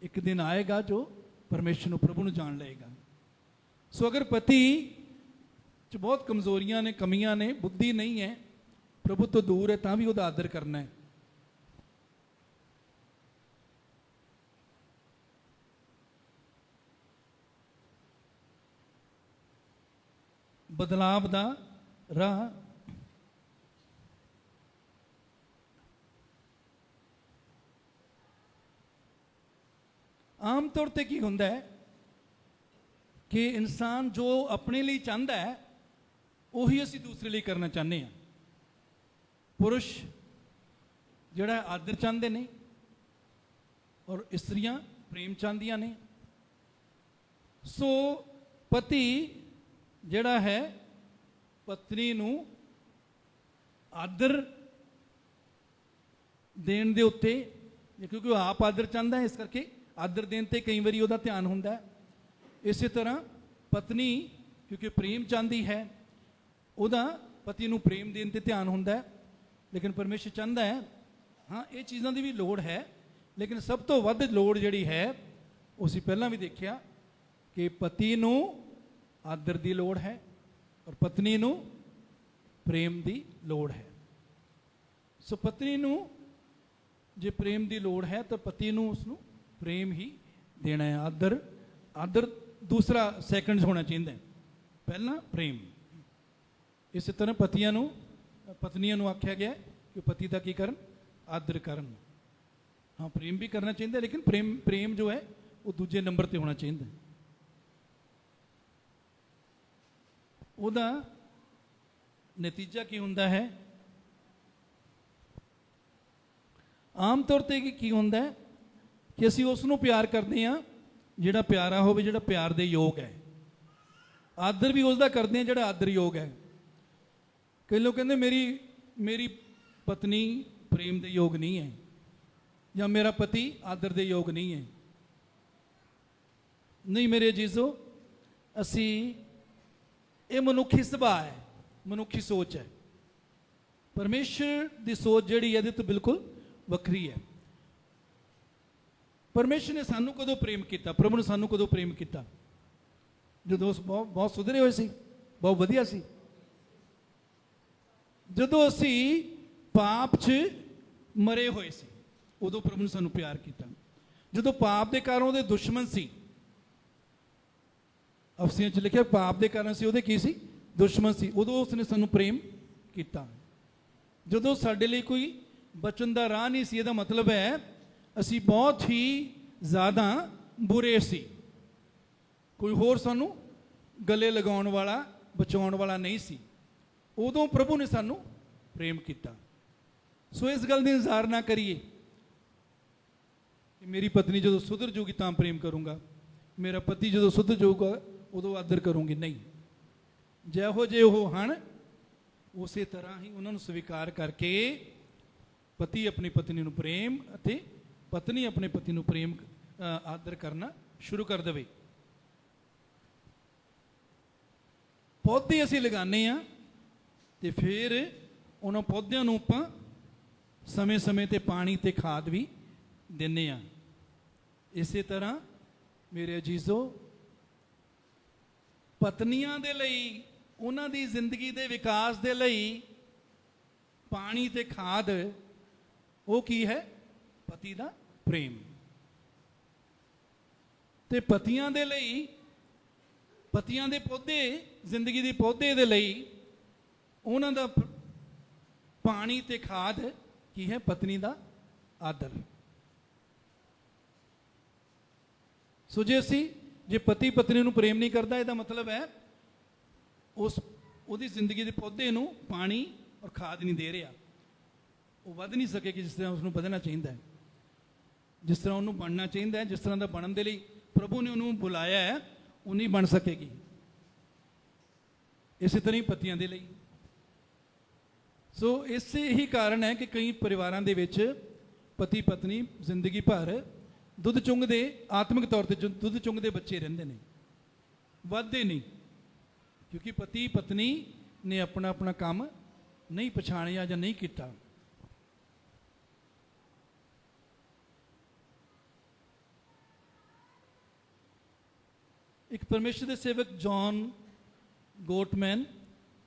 ਇੱਕ ਦਿਨ ਆਏਗਾ ਜੋ ਪਰਮੇਸ਼ਰ ਨੂੰ, ਪ੍ਰਭੂ ਨੂੰ ਜਾਣ ਲਏਗਾ। ਸੋ ਅਗਰ ਪਤੀ 'ਚ ਬਹੁਤ ਕਮਜ਼ੋਰੀਆਂ ਨੇ, ਕਮੀਆਂ ਨੇ, ਬੁੱਧੀ ਨਹੀਂ ਹੈ, ਪ੍ਰਭੂ ਤੋਂ ਦੂਰ ਹੈ, ਤਾਂ ਵੀ ਉਹਦਾ ਆਦਰ ਕਰਨਾ ਹੈ। ਬਦਲਾਵ ਦਾ ਰਾਹ ਆਮ ਤੌਰ ਤੇ ਕੀ ਹੁੰਦਾ ਹੈ ਕਿ ਇਨਸਾਨ ਜੋ ਆਪਣੇ ਲਈ ਚਾਹੁੰਦਾ ਹੈ ਉਹੀ ਅਸੀਂ ਦੂਸਰੇ ਲਈ ਕਰਨਾ ਚਾਹੁੰਦੇ ਹਾਂ। ਪੁਰਸ਼ ਜਿਹੜਾ ਆਦਰ ਚਾਹੁੰਦੇ ਨੇ ਔਰ ਇਸਤਰੀਆਂ ਪ੍ਰੇਮ ਚਾਹੁੰਦੀਆਂ ਨੇ। ਸੋ ਪਤੀ ਜਿਹੜਾ ਹੈ ਪਤਨੀ ਨੂੰ ਆਦਰ ਦੇਣ ਦੇ ਉੱਤੇ, ਕਿਉਂਕਿ ਉਹ ਆਪ ਆਦਰ ਚਾਹੁੰਦਾ ਹੈ, ਇਸ ਕਰਕੇ ਆਦਰ ਦੇਣ ਤੇ ਕਈ ਵਾਰੀ ਉਹਦਾ ਧਿਆਨ ਹੁੰਦਾ ਹੈ। ਇਸੇ ਤਰ੍ਹਾਂ ਪਤਨੀ ਕਿਉਂਕਿ ਪ੍ਰੇਮ ਚਾਹੁੰਦੀ ਹੈ, ਉਹਦਾ ਪਤੀ ਨੂੰ ਪ੍ਰੇਮ ਦੇਣ ਤੇ ਧਿਆਨ ਹੁੰਦਾ ਹੈ। ਲੇਕਿਨ ਪਰਮੇਸ਼ਰ ਚਾਹੁੰਦਾ ਹੈ, ਹਾਂ ਇਹ ਚੀਜ਼ਾਂ ਦੀ ਵੀ ਲੋੜ ਹੈ, ਲੇਕਿਨ ਸਭ ਤੋਂ ਵੱਧ ਲੋੜ ਜਿਹੜੀ ਹੈ ਉਹ ਅਸੀਂ ਪਹਿਲਾਂ ਵੀ ਦੇਖਿਆ ਕਿ ਪਤੀ ਨੂੰ ਆਦਰ ਦੀ ਲੋੜ ਹੈ ਔਰ ਪਤਨੀ ਨੂੰ ਪ੍ਰੇਮ ਦੀ ਲੋੜ ਹੈ। ਸੋ ਪਤਨੀ ਨੂੰ ਜੇ ਪ੍ਰੇਮ ਦੀ ਲੋੜ ਹੈ ਤਾਂ ਪਤੀ ਨੂੰ ਉਸਨੂੰ ਪ੍ਰੇਮ ਹੀ ਦੇਣਾ ਹੈ। ਆਦਰ ਦੂਸਰਾ ਸੈਕੰਡ ਹੋਣਾ ਚਾਹੀਦਾ ਹੈ, ਪਹਿਲਾਂ ਪ੍ਰੇਮ। ਇਸੇ ਤਰ੍ਹਾਂ ਪਤਨੀਆਂ ਨੂੰ ਆਖਿਆ ਗਿਆ ਕਿ ਪਤੀ ਦਾ ਕੀ ਕਰਨ, ਆਦਰ ਕਰਨ। ਹਾਂ ਪ੍ਰੇਮ ਵੀ ਕਰਨਾ ਚਾਹੀਦਾ, ਲੇਕਿਨ ਪ੍ਰੇਮ ਜੋ ਹੈ ਉਹ ਦੂਜੇ ਨੰਬਰ ਤੇ ਹੋਣਾ ਚਾਹੀਦਾ। ਉਹਦਾ ਨਤੀਜਾ ਕੀ ਹੁੰਦਾ ਹੈ? ਆਮ ਤੌਰ ਤੇ ਕੀ ਹੁੰਦਾ ਹੈ ਕਿ ਅਸੀਂ ਉਸ ਨੂੰ ਪਿਆਰ ਕਰਦੇ ਹਾਂ ਜਿਹੜਾ ਪਿਆਰਾ ਹੋਵੇ, ਜਿਹੜਾ ਪਿਆਰ ਦੇ ਯੋਗ ਹੈ। ਆਦਰ ਵੀ ਉਸ ਦਾ ਕਰਦੇ ਹਾਂ ਜਿਹੜਾ ਆਦਰ ਯੋਗ ਹੈ। ਕਈ ਲੋਕ ਕਹਿੰਦੇ ਮੇਰੀ ਪਤਨੀ ਪ੍ਰੇਮ ਦੇ ਯੋਗ ਨਹੀਂ ਹੈ, ਜਾਂ ਮੇਰਾ ਪਤੀ ਆਦਰ ਦੇ ਯੋਗ ਨਹੀਂ ਹੈ। ਨਹੀਂ ਮੇਰੇ ਜੀਜ਼ੋ, ਅਸੀਂ ਇਹ ਮਨੁੱਖੀ ਸੁਭਾਅ ਹੈ, ਮਨੁੱਖੀ ਸੋਚ ਹੈ। ਪਰਮੇਸ਼ਰ ਦੀ ਸੋਚ ਜਿਹੜੀ ਹੈ ਇਹਦੇ ਤੋਂ ਬਿਲਕੁਲ ਵੱਖਰੀ ਹੈ। ਪਰਮੇਸ਼ਰ ਨੇ ਸਾਨੂੰ ਕਦੋਂ ਪ੍ਰੇਮ ਕੀਤਾ? ਪ੍ਰਭੂ ਨੇ ਸਾਨੂੰ ਕਦੋਂ ਪ੍ਰੇਮ ਕੀਤਾ? ਜਦੋਂ ਉਸ ਬਹੁਤ ਸੁਧਰੇ ਹੋਏ ਸੀ, बहुत वधिया सी। जदों असी पाप च मरे हुए सी उदों प्रभु ने सानू प्यार किया। जदों पाप के कारण उहदे दुश्मन सी, अफसियां च लिखिया पाप के कारण सी उहदे की सी दुश्मन सी, उदों उसने सानू प्रेम किया। जदों साडे लई कोई बचन का राह नहीं सी, इहदा मतलब है असी बहुत ही ज़्यादा बुरे सी, कोई होर सानू गले लगाउण वाला बचाउण वाला नहीं सी, उदों प्रभु ने सानू प्रेम किया। सो इस गल की इंतजार ना करिए कि मेरी पत्नी जो सुधर जूगी तो प्रेम करूँगा, मेरा पति जो सुधर जाऊगा उदों आदर करूँगी। नहीं, जिहो जे वो हैं उस तरह ही उन्होंने स्वीकार करके पति अपनी पत्नी को प्रेम अते पत्नी अपने पति को प्रेम आदर करना शुरू कर देवे। पौधे असी लगाने हाँ तो फिर उन्होंने पौधों को आपां समय समय ते पानी ते खाद भी देने हाँ। इस तरह मेरे अजीजो पत्नियां दे लई उन्हां दी जिंदगी दे विकास दे लई पानी ते खाद वो की है? पति दा प्रेम। ते पतियां दे लई पतियां दे पौधे जिंदगी दे पौधे दे लई उन्हां दा पानी ते खाद की है? पत्नी दा आदर। सो जे असी जे पति पत्नी को प्रेम नहीं करता, इसका मतलब है उस उहदी जिंदगी के पौधे को पानी और खाद नहीं दे रहा, वो वध नहीं सकेगी जिस तरह उसको बधना चाहिए, जिस तरह उन्होंने बनना चाहिए, जिस तरह का बनने के लिए प्रभु ने उन्होंने बुलाया है वो नहीं बन सकेगी। इस तरह ही पतियों के लिए। सो इस ही कारण है कि कई परिवारों के विच पति पत्नी जिंदगी भर दुध चुंगते, आत्मिक तौर पर दुध चुंगते बच्चे रहिंदे ने, वधदे नहीं, क्योंकि पति पत्नी ने अपना अपना काम नहीं पछाणिया या नहीं किया। एक परमेश्वर के सेवक जॉन गोटमैन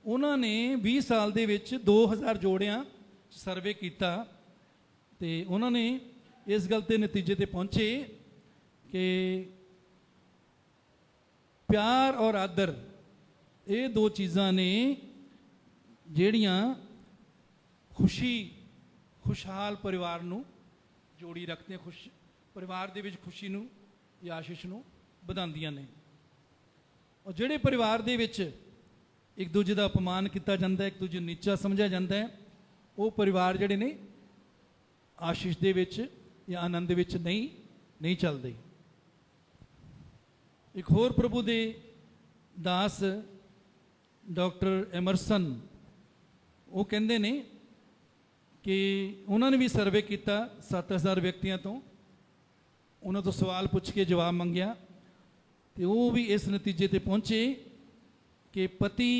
उन्होंने 20 साल दे विच 2000 जोड़ियां सर्वे किया तो उन्होंने इस गल के नतीजे ते पहुंचे कि प्यार और आदर ये दो चीज़ां ने जिहड़ियां खुशहाल परिवार नूं जोड़ी रखते हैं, परिवार दे विच खुशी नूं या आशीष नूं वधांदियां ने। और जिहड़े परिवार दे विच एक दूजे का अपमान किया जाता है, एक दूजे नीचा समझा जाता है, वो परिवार जिहड़े ने आशीष दे विच या आनंद विच नहीं चलते। एक होर प्रभु दे दास डॉक्टर एमरसन वो कहते ने कि उन्होंने भी सर्वे किया 7000 व्यक्तियों तो, उन्होंने तो सवाल पूछ के जवाब मंगया तो वो भी इस नतीजे ते पहुंचे कि पति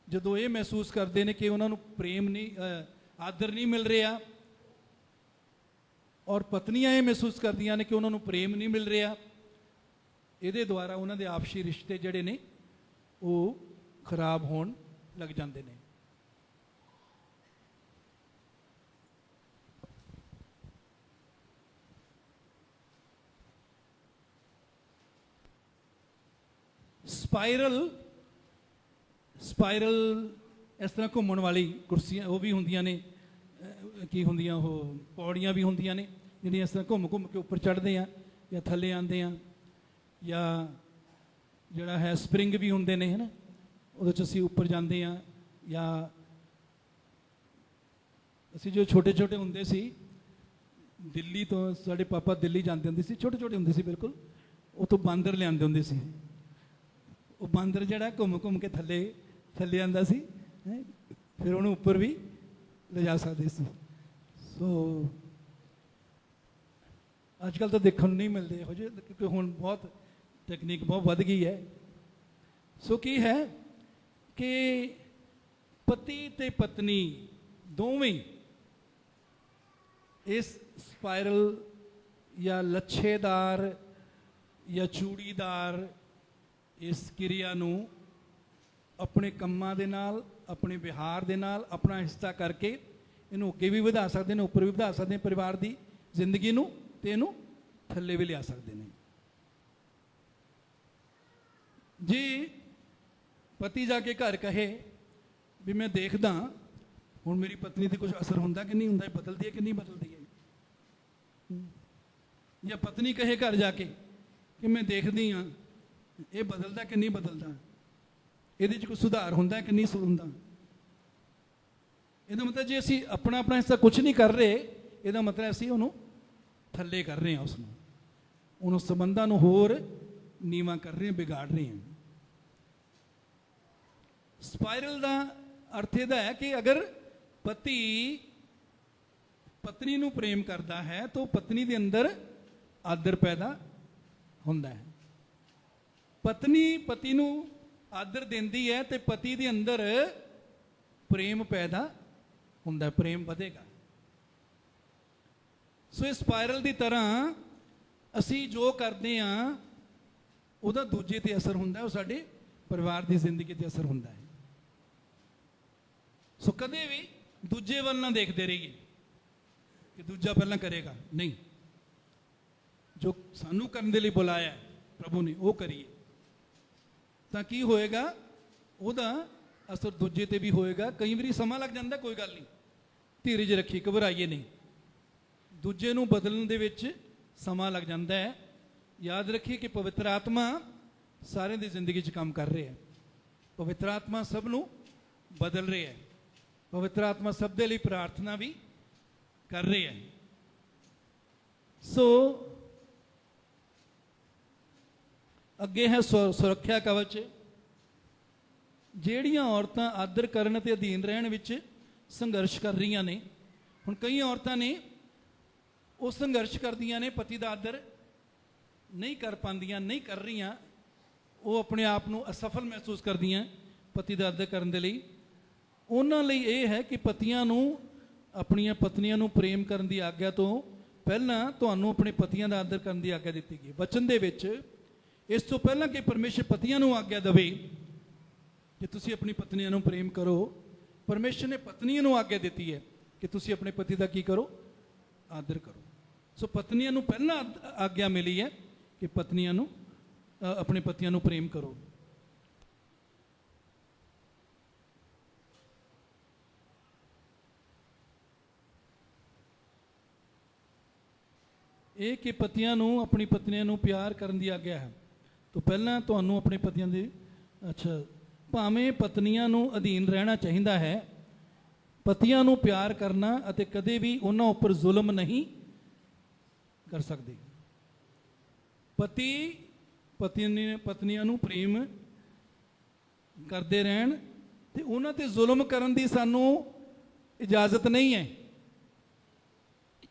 जदों ये महसूस करते हैं कि उन्होंने प्रेम नहीं आदर नहीं मिल रहा और पत्नियां ये महसूस करदियां ने कि उन्होंने प्रेम नहीं मिल रहा, ये द्वारा उन्होंने आपसी रिश्ते जड़े ने वो खराब होन लग जाते हैं। स्पाइरल इस तरह घूमने वाली कुर्सियां वो भी होंदियां ने, की होंदियां वो पौड़ियां भी होंदियां ने जिहड़ियां इस तरह घूम घूम के उपर चढ़ते हैं या थले आते हैं, या जिहड़ा है स्प्रिंग भी होंदे ने है ना, उहदे च असीं उपर जाते हैं। या असीं जो छोटे छोटे होंदे सी दिल्ली तो साडे पापा दिल्ली जाते होंदे सी, छोटे छोटे होंदे सी बिल्कुल, उतों बांदर लिआंदे होंदे सी, वो बांदर जिहड़ा घूम घूम के थले थले आंदा सी, फिर उन्होंने उपर भी ले जा सकते सी। सो अजकल तो देखने नहीं मिलते यहो जिहे, क्योंकि हुण बहुत तकनीक बहुत वध गई है। सो की है कि पति ते पत्नी दोवें इस स्पाइरल या लच्छेदार या चूड़ीदार इस क्रिया नूं अपने ਕੰਮਾਂ ਦੇ ਨਾਲ, ਆਪਣੇ ਵਿਹਾਰ ਦੇ ਨਾਲ ਆਪਣਾ ਹਿੱਸਾ ਕਰਕੇ ਇਹਨੂੰ ਅੱਗੇ ਵੀ ਵਧਾ ਸਕਦੇ ਨੇ, ਉੱਪਰ ਵੀ ਵਧਾ ਸਕਦੇ ਨੇ ਪਰਿਵਾਰ ਦੀ ਜ਼ਿੰਦਗੀ ਨੂੰ, ਤੇ ਇਹਨੂੰ ਥੱਲੇ ਵੀ ਲਿਆ ਸਕਦੇ ਨੇ। ਜੇ ਪਤੀ ਜਾ ਕੇ ਘਰ ਕਹੇ ਵੀ ਮੈਂ ਦੇਖਦਾ ਹੁਣ ਮੇਰੀ ਪਤਨੀ ਤੇ ਕੁਝ ਅਸਰ ਹੁੰਦਾ ਕਿ ਨਹੀਂ ਹੁੰਦਾ, ਬਦਲਦੀ ਹੈ ਕਿ ਨਹੀਂ ਬਦਲਦੀ ਹੈ, ਜਾਂ ਪਤਨੀ ਕਹੇ ਘਰ ਜਾ ਕੇ ਕਿ ਮੈਂ ਦੇਖਦੀ ਹਾਂ ਇਹ ਬਦਲਦਾ ਕਿ ਨਹੀਂ ਬਦਲਦਾ, ਇਹਦੇ 'ਚ ਕੋਈ ਸੁਧਾਰ ਹੁੰਦਾ ਕਿ ਨਹੀਂ ਹੁੰਦਾ, ਇਹਦਾ ਮਤਲਬ ਜੇ ਅਸੀਂ ਆਪਣਾ ਹਿੱਸਾ ਕੁਝ ਨਹੀਂ ਕਰ ਰਹੇ, ਇਹਦਾ ਮਤਲਬ ਅਸੀਂ ਉਹਨੂੰ ਥੱਲੇ ਕਰ ਰਹੇ ਹਾਂ, ਉਸਨੂੰ ਉਹਨਾਂ ਸੰਬੰਧਾਂ ਨੂੰ ਹੋਰ ਨੀਵਾਂ ਕਰ ਰਹੇ ਹਾਂ, ਵਿਗਾੜ ਰਹੇ ਹਾਂ। ਸਪਾਇਰਲ ਦਾ ਅਰਥ ਇਹਦਾ ਹੈ ਕਿ ਅਗਰ ਪਤੀ ਪਤਨੀ ਨੂੰ ਪ੍ਰੇਮ ਕਰਦਾ ਹੈ ਤਾਂ ਪਤਨੀ ਦੇ ਅੰਦਰ ਆਦਰ ਪੈਦਾ ਹੁੰਦਾ ਹੈ, ਪਤਨੀ ਪਤੀ ਨੂੰ ਆਦਰ ਦਿੰਦੀ ਹੈ ਤੇ ਪਤੀ ਦੇ ਅੰਦਰ ਪ੍ਰੇਮ ਪੈਦਾ ਹੁੰਦਾ, ਪ੍ਰੇਮ ਵਧੇਗਾ। ਸੋ ਇਸ ਸਪਾਇਰਲ ਦੀ ਤਰ੍ਹਾਂ ਅਸੀਂ ਜੋ ਕਰਦੇ ਹਾਂ ਉਹਦਾ ਦੂਜੇ ਤੇ ਅਸਰ ਹੁੰਦਾ, ਉਹ ਸਾਡੇ ਪਰਿਵਾਰ ਦੀ ਜ਼ਿੰਦਗੀ ਤੇ ਅਸਰ ਹੁੰਦਾ ਹੈ। ਸੋ ਕਦੇ ਵੀ ਦੂਜੇ ਵੱਲ ਨਾ ਦੇਖਦੇ ਰਹੀਏ ਕਿ ਦੂਜਾ ਪਹਿਲਾਂ ਕਰੇਗਾ, ਨਹੀਂ, ਜੋ ਸਾਨੂੰ ਕਰਨ ਦੇ ਲਈ ਬੁਲਾਇਆ ਪ੍ਰਭੂ ਨੇ ਉਹ ਕਰੀਏ, ਤਾਂ ਕੀ ਹੋਏਗਾ, ਉਹਦਾ ਅਸਰ ਦੂਜੇ ਤੇ ਵੀ ਹੋਏਗਾ। ਕਈ ਵਾਰੀ ਸਮਾਂ ਲੱਗ ਜਾਂਦਾ, ਕੋਈ ਗੱਲ ਨਹੀਂ, ਧੀਰਜ ਰੱਖੀ, ਘਬਰਾਈਏ ਨਹੀਂ, ਦੂਜੇ ਨੂੰ ਬਦਲਣ ਦੇ ਵਿੱਚ ਸਮਾਂ ਲੱਗ ਜਾਂਦਾ ਹੈ। ਯਾਦ ਰੱਖੀਏ ਕਿ ਪਵਿੱਤਰ ਆਤਮਾ ਸਾਰਿਆਂ ਦੀ ਜ਼ਿੰਦਗੀ 'ਚ ਕੰਮ ਕਰ ਰਿਹਾ ਹੈ, ਪਵਿੱਤਰ ਆਤਮਾ ਸਭ ਨੂੰ ਬਦਲ ਰਿਹਾ ਹੈ, ਪਵਿੱਤਰ ਆਤਮਾ ਸਭ ਦੇ ਲਈ ਪ੍ਰਾਰਥਨਾ ਵੀ ਕਰ ਰਿਹਾ ਹੈ। ਸੋ ਅੱਗੇ ਹੈ ਸੁਰੱਖਿਆ ਕਵਚ। ਜਿਹੜੀਆਂ ਔਰਤਾਂ ਆਦਰ ਕਰਨ ਅਤੇ ਅਧੀਨ ਰਹਿਣ ਵਿੱਚ ਸੰਘਰਸ਼ ਕਰ ਰਹੀਆਂ ਨੇ, ਹੁਣ ਕਈ ਔਰਤਾਂ ਨੇ ਉਹ ਸੰਘਰਸ਼ ਕਰਦੀਆਂ ਨੇ, ਪਤੀ ਦਾ ਆਦਰ ਨਹੀਂ ਕਰ ਪਾਉਂਦੀਆਂ, ਨਹੀਂ ਕਰ ਰਹੀਆਂ, ਉਹ ਆਪਣੇ ਆਪ ਨੂੰ ਅਸਫਲ ਮਹਿਸੂਸ ਕਰਦੀਆਂ ਪਤੀ ਦਾ ਆਦਰ ਕਰਨ ਦੇ ਲਈ। ਉਹਨਾਂ ਲਈ ਇਹ ਹੈ ਕਿ ਪਤੀਆਂ ਨੂੰ ਆਪਣੀਆਂ ਪਤਨੀਆਂ ਨੂੰ ਪ੍ਰੇਮ ਕਰਨ ਦੀ ਆਗਿਆ ਤੋਂ ਪਹਿਲਾਂ ਤੁਹਾਨੂੰ ਆਪਣੇ ਪਤੀਆਂ ਦਾ ਆਦਰ ਕਰਨ ਦੀ ਆਗਿਆ ਦਿੱਤੀ ਗਈ ਵਚਨ ਦੇ ਵਿੱਚ। ਇਸ ਤੋਂ ਪਹਿਲਾਂ ਕਿ ਪਰਮੇਸ਼ਰ ਪਤੀਆਂ ਨੂੰ ਆਗਿਆ ਦੇਵੇ ਕਿ ਤੁਸੀਂ ਆਪਣੀ ਪਤਨੀਆਂ ਨੂੰ ਪ੍ਰੇਮ ਕਰੋ, ਪਰਮੇਸ਼ਰ ਨੇ ਪਤਨੀਆਂ ਨੂੰ ਆਗਿਆ ਦਿੱਤੀ ਹੈ ਕਿ ਤੁਸੀਂ ਆਪਣੇ ਪਤੀ ਦਾ ਕੀ ਕਰੋ, ਆਦਰ ਕਰੋ। ਸੋ ਪਤਨੀਆਂ ਨੂੰ ਪਹਿਲਾਂ ਆਗਿਆ ਮਿਲੀ ਹੈ ਕਿ ਪਤਨੀਆਂ ਨੂੰ ਆਪਣੇ ਪਤੀਆਂ ਨੂੰ ਪ੍ਰੇਮ ਕਰੋ। ਇਹ ਕਿ ਪਤੀਆਂ ਨੂੰ ਆਪਣੀ ਪਤਨੀਆਂ ਨੂੰ ਪਿਆਰ ਕਰਨ ਦੀ ਆਗਿਆ ਹੈ। ਤੋਂ ਪਹਿਲਾਂ ਤੁਹਾਨੂੰ ਆਪਣੇ ਪਤੀਆਂ ਦੇ ਭਾਵੇਂ ਪਤਨੀਆਂ ਨੂੰ ਅਧੀਨ ਰਹਿਣਾ ਚਾਹੀਦਾ ਹੈ, ਪਤੀਆਂ ਨੂੰ ਪਿਆਰ ਕਰਨਾ ਅਤੇ ਕਦੇ ਵੀ ਉਹਨਾਂ ਉੱਪਰ ਜ਼ੁਲਮ ਨਹੀਂ ਕਰ ਸਕਦੇ। ਪਤੀ ਪਤਨੀਆਂ ਨੂੰ ਪ੍ਰੇਮ ਕਰਦੇ ਰਹਿਣ ਤੇ ਉਹਨਾਂ ਤੇ ਜ਼ੁਲਮ ਕਰਨ ਦੀ ਸਾਨੂੰ ਇਜਾਜ਼ਤ ਨਹੀਂ ਹੈ।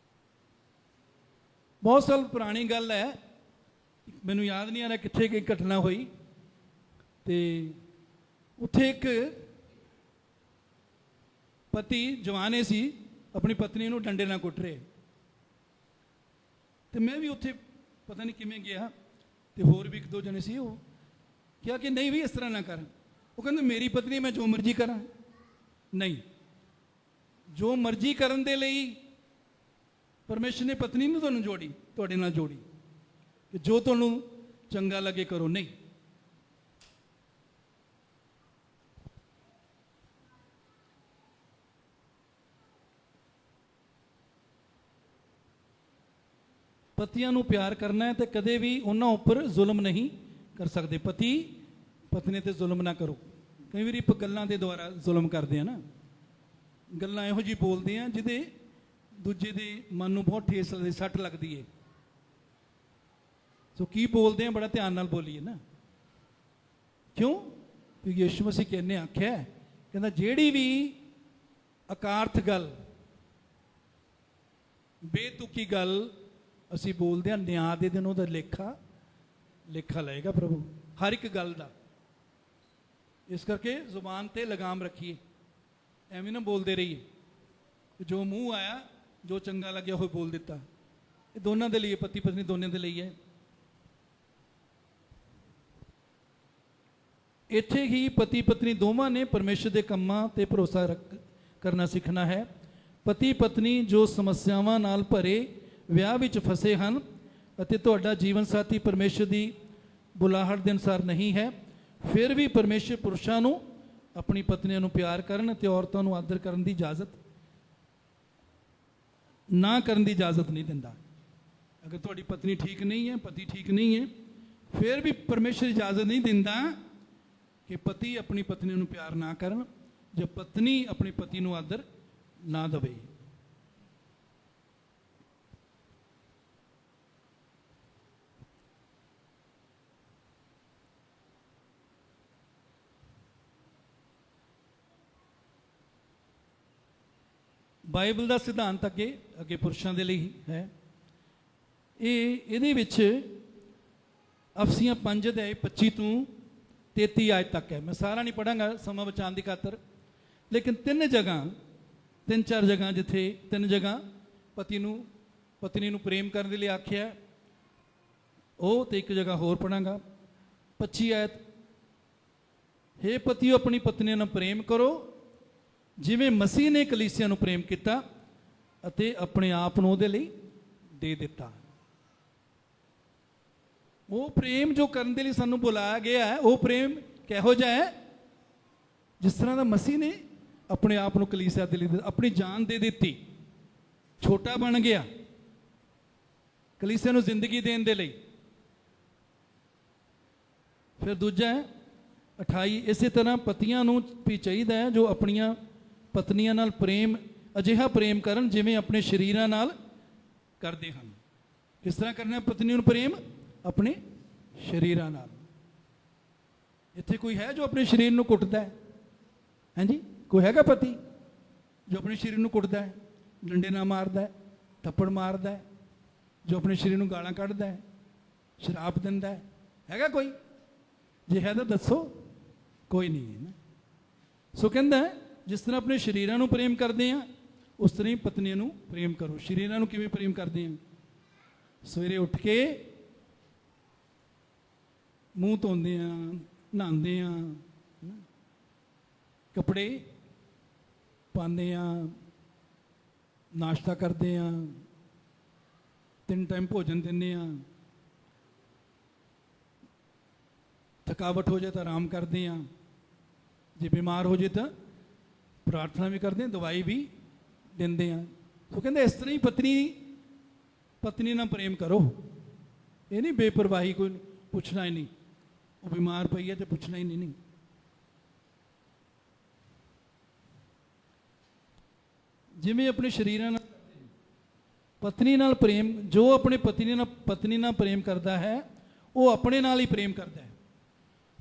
ਬਹੁਤ ਸਾਲ ਪੁਰਾਣੀ ਗੱਲ ਹੈ, ਮੈਨੂੰ ਯਾਦ ਨਹੀਂ ਆ ਰਿਹਾ ਕਿੱਥੇ ਕੀ ਘਟਨਾ ਹੋਈ, ਤੇ ਉੱਥੇ ਇੱਕ ਪਤੀ ਜਵਾਨੇ ਸੀ, ਆਪਣੀ ਪਤਨੀ ਨੂੰ ਡੰਡੇ ਨਾਲ ਕੁੱਟ ਰਹੇ, ਤੇ ਮੈਂ ਵੀ ਉੱਥੇ ਪਤਾ ਨਹੀਂ ਕਿਵੇਂ ਗਿਆ, ਤੇ ਹੋਰ ਵੀ ਇੱਕ ਦੋ ਜਣੇ ਸੀ। ਉਹ ਕਿਹਾ ਕਿ ਨਹੀਂ ਵੀ ਇਸ ਤਰ੍ਹਾਂ ਨਾ ਕਰ। ਉਹ ਕਹਿੰਦੇ ਮੇਰੀ ਪਤਨੀ, ਮੈਂ ਜੋ ਮਰਜ਼ੀ ਕਰਾਂ। ਨਹੀਂ, ਜੋ ਮਰਜ਼ੀ ਕਰਨ ਦੇ ਲਈ ਪਰਮੇਸ਼ਰ ਨੇ ਪਤਨੀ ਨੂੰ ਤੁਹਾਨੂੰ ਜੋੜੀ, ਤੁਹਾਡੇ ਨਾਲ ਜੋੜੀ, ਕਿ ਜੋ ਤੁਹਾਨੂੰ ਚੰਗਾ ਲੱਗੇ ਕਰੋ। ਨਹੀਂ, ਪਤੀਆਂ ਨੂੰ ਪਿਆਰ ਕਰਨਾ ਹੈ ਤੇ ਕਦੇ ਵੀ ਉਹਨਾਂ ਉੱਪਰ ਜ਼ੁਲਮ ਨਹੀਂ ਕਰ ਸਕਦੇ। ਪਤੀ ਪਤਨੀ ਤੇ ਜ਼ੁਲਮ ਨਾ ਕਰੋ। ਕਈ ਵਾਰੀ ਆਪਾਂ ਗੱਲਾਂ ਦੇ ਦੁਆਰਾ ਜ਼ੁਲਮ ਕਰਦੇ ਆ ਨਾ, ਗੱਲਾਂ ਇਹੋ ਜਿਹੀ ਬੋਲਦੇ ਆ ਜਿਹਦੇ ਦੂਜੇ ਦੇ ਮਨ ਨੂੰ ਬਹੁਤ ਠੇਸ ਲੱਗਦੀ, ਸੱਟ ਲੱਗਦੀ ਏ। ਸੋ ਕੀ ਬੋਲਦੇ ਆ, ਬੜਾ ਧਿਆਨ ਨਾਲ ਬੋਲੀਏ ਨਾ। ਕਿਉਂ? ਕਿਉਂਕਿ ਯਿਸੂ ਮਸੀਹ ਕਹਿੰਨੇ ਆਖਿਆ, ਕਹਿੰਦਾ ਜਿਹੜੀ ਵੀ ਅਕਾਰਥ ਗੱਲ, ਬੇਤੁਕੀ ਗੱਲ ਅਸੀਂ ਬੋਲਦੇ ਹਾਂ, ਨਿਆਂ ਦੇ ਦਿਨ ਉਹਦਾ ਲੇਖਾ ਲਏਗਾ ਪ੍ਰਭੂ, ਹਰ ਇੱਕ ਗੱਲ ਦਾ। ਇਸ ਕਰਕੇ ਜ਼ੁਬਾਨ ਤੇ ਲਗਾਮ ਰੱਖੀਏ, ਐਵੇਂ ਨਾ ਬੋਲਦੇ ਰਹੀਏ ਜੋ ਮੂੰਹ ਆਇਆ, ਜੋ ਚੰਗਾ ਲੱਗਿਆ ਉਹ ਬੋਲ ਦਿੱਤਾ। ਇਹ ਦੋਨਾਂ ਦੇ ਲਈ, ਪਤੀ ਪਤਨੀ ਦੋਨਾਂ ਦੇ ਲਈ ਹੈ। ਇੱਥੇ ਹੀ ਪਤੀ ਪਤਨੀ ਦੋਵਾਂ ਨੇ ਪਰਮੇਸ਼ਰ ਦੇ ਕੰਮਾਂ ਤੇ ਭਰੋਸਾ ਕਰਨਾ ਸਿੱਖਣਾ ਹੈ। ਪਤੀ ਪਤਨੀ ਜੋ ਸਮੱਸਿਆਵਾਂ ਨਾਲ ਭਰੇ ਵਿਆਹ ਵਿੱਚ ਫਸੇ ਹਨ ਅਤੇ ਤੁਹਾਡਾ ਜੀਵਨ ਸਾਥੀ ਪਰਮੇਸ਼ਰ ਦੀ ਬੁਲਾਹਟ ਦੇ ਅਨੁਸਾਰ ਨਹੀਂ ਹੈ, ਫਿਰ ਵੀ ਪਰਮੇਸ਼ਰ ਪੁਰਸ਼ਾਂ ਨੂੰ ਆਪਣੀ ਪਤਨੀਆਂ ਨੂੰ ਪਿਆਰ ਕਰਨ ਅਤੇ ਔਰਤਾਂ ਨੂੰ ਆਦਰ ਕਰਨ ਦੀ ਇਜਾਜ਼ਤ ਨਾ ਕਰਨ ਦੀ ਇਜਾਜ਼ਤ ਨਹੀਂ ਦਿੰਦਾ। ਅਗਰ ਤੁਹਾਡੀ ਪਤਨੀ ਠੀਕ ਨਹੀਂ ਹੈ, ਪਤੀ ਠੀਕ ਨਹੀਂ ਹੈ, ਫਿਰ ਵੀ ਪਰਮੇਸ਼ਰ ਇਜਾਜ਼ਤ ਨਹੀਂ ਦਿੰਦਾ ਕਿ ਪਤੀ ਆਪਣੀ ਪਤਨੀ ਨੂੰ ਪਿਆਰ ਨਾ ਕਰਨ ਜਾਂ ਪਤਨੀ ਆਪਣੇ ਪਤੀ ਨੂੰ ਆਦਰ ਨਾ ਦੇਵੇ। ਬਾਈਬਲ ਦਾ ਸਿਧਾਂਤ ਅੱਗੇ ਪੁਰਸ਼ਾਂ ਦੇ ਲਈ ਹੈ। ਇਹਦੇ ਵਿੱਚ ਅਫਸੀਆਂ 5 ਅਧਿਆਇ 25 ਤੋਂ 33 ਆਇਤ ਤੱਕ ਹੈ। ਮੈਂ ਸਾਰਾ ਨਹੀਂ ਪੜਾਂਗਾ ਸਮਾਂ ਬਚਾਉਣ ਦੀ ਖਾਤਰ, ਲੇਕਿਨ ਤਿੰਨ ਚਾਰ ਜਗ੍ਹਾ ਜਿੱਥੇ 3 ਜਗ੍ਹਾ ਪਤੀ ਨੂੰ ਪਤਨੀ ਨੂੰ ਪ੍ਰੇਮ ਕਰਨ ਦੇ ਲਈ ਆਖਿਆ, ਉਹ ਤੇ ਇੱਕ ਜਗ੍ਹਾ ਹੋਰ ਪੜਾਂਗਾ। 25 ਆਇਤ, ਹੇ ਪਤੀਓ ਆਪਣੀ ਪਤਨੀ ਨਾਲ ਪ੍ਰੇਮ ਕਰੋ ਜਿਵੇਂ ਮਸੀਹ ਨੇ ਕਲੀਸਿਆ ਨੂੰ ਪ੍ਰੇਮ ਕੀਤਾ ਅਤੇ ਆਪਣੇ ਆਪ ਨੂੰ ਉਹਦੇ ਲਈ ਦੇ ਦਿੱਤਾ। ਉਹ ਪ੍ਰੇਮ ਜੋ ਕਰਨ ਦੇ ਲਈ ਸਾਨੂੰ ਬੁਲਾਇਆ ਗਿਆ ਹੈ, ਉਹ ਪ੍ਰੇਮ ਕਿਹੋ ਜਿਹਾ ਹੈ? ਜਿਸ ਤਰ੍ਹਾਂ ਦਾ ਮਸੀਹ ਨੇ ਆਪਣੇ ਆਪ ਨੂੰ ਕਲੀਸਿਆ ਦੇ ਲਈ ਆਪਣੀ ਜਾਨ ਦੇ ਦਿੱਤੀ, ਛੋਟਾ ਬਣ ਗਿਆ ਕਲੀਸਿਆ ਨੂੰ ਜ਼ਿੰਦਗੀ ਦੇਣ ਦੇ ਲਈ। ਫਿਰ ਦੂਜਾ ਹੈ 28, ਇਸੇ ਤਰ੍ਹਾਂ ਪਤੀਆਂ ਨੂੰ ਵੀ ਚਾਹੀਦਾ ਹੈ ਜੋ ਆਪਣੀਆਂ ਪਤਨੀਆਂ ਨਾਲ ਅਜਿਹਾ ਪ੍ਰੇਮ ਕਰਨ ਜਿਵੇਂ ਆਪਣੇ ਸਰੀਰਾਂ ਨਾਲ ਕਰਦੇ ਹਨ। ਕਿਸ ਤਰ੍ਹਾਂ ਕਰਨਾ ਪਤਨੀ ਨੂੰ ਪ੍ਰੇਮ? ਆਪਣੇ ਸਰੀਰਾਂ ਨਾਲ। ਇੱਥੇ ਕੋਈ ਹੈ ਜੋ ਆਪਣੇ ਸਰੀਰ ਨੂੰ ਕੁੱਟਦਾ ਹੈ? ਹਾਂਜੀ, ਕੋਈ ਹੈਗਾ ਪਤੀ ਜੋ ਆਪਣੇ ਸਰੀਰ ਨੂੰ ਕੁੱਟਦਾ ਹੈ, ਡੰਡੇ ਨਾਲ ਮਾਰਦਾ ਹੈ, ਥੱਪੜ ਮਾਰਦਾ ਹੈ, ਜੋ ਆਪਣੇ ਸਰੀਰ ਨੂੰ ਗਾਲਾਂ ਕੱਢਦਾ ਹੈ, ਸ਼ਰਾਬ ਦਿੰਦਾ ਹੈ? ਹੈਗਾ ਕੋਈ? ਜੇ ਹੈ ਤਾਂ ਦੱਸੋ। ਕੋਈ ਨਹੀਂ ਹੈ ਨਾ। ਸੋ ਕਹਿੰਦਾ ਜਿਸ ਤਰ੍ਹਾਂ ਆਪਣੇ ਸਰੀਰਾਂ ਨੂੰ ਪ੍ਰੇਮ ਕਰਦੇ ਆ, ਉਸ ਤਰ੍ਹਾਂ ਹੀ ਪਤਨੀਆਂ ਨੂੰ ਪ੍ਰੇਮ ਕਰੋ। ਸਰੀਰਾਂ ਨੂੰ ਕਿਵੇਂ ਪ੍ਰੇਮ ਕਰਦੇ ਆ? ਸਵੇਰੇ ਉੱਠ ਕੇ ਮੂੰਹ ਧੋਂਦੇ ਆ, ਨਹਾਉਂਦੇ ਆ, ਕੱਪੜੇ ਪਾਉਂਦੇ ਆ, ਨਾਸ਼ਤਾ ਕਰਦੇ ਆ, 3 ਟਾਈਮ ਭੋਜਨ ਦਿੰਦੇ ਆ, ਥਕਾਵਟ ਹੋ ਜਾਏ ਤਾਂ ਆਰਾਮ ਕਰਦੇ ਆ, ਜੇ ਬਿਮਾਰ ਹੋ ਜਾਏ ਤਾਂ ਪ੍ਰਾਰਥਨਾ ਵੀ ਕਰਦੇ ਆ, ਦਵਾਈ ਵੀ ਦਿੰਦੇ ਆ। ਸੋ ਕਹਿੰਦੇ ਇਸ ਤਰ੍ਹਾਂ ਹੀ ਪਤਨੀ ਨਾਲ ਪ੍ਰੇਮ ਕਰੋ। ਇਹ ਨਹੀਂ ਬੇਪਰਵਾਹੀ, ਕੋਈ ਪੁੱਛਣਾ ਹੀ ਨਹੀਂ, ਉਹ ਬਿਮਾਰ ਪਈ ਹੈ ਤੇ ਪੁੱਛਣਾ ਹੀ ਨਹੀਂ। ਜਿਵੇਂ ਆਪਣੇ ਸਰੀਰਾਂ ਨਾਲ ਪਤਨੀ ਨਾਲ ਪ੍ਰੇਮ, ਜੋ ਆਪਣੇ ਪਤਨੀ ਨਾਲ ਪ੍ਰੇਮ ਕਰਦਾ ਹੈ ਉਹ ਆਪਣੇ ਨਾਲ ਹੀ ਪ੍ਰੇਮ ਕਰਦਾ ਹੈ।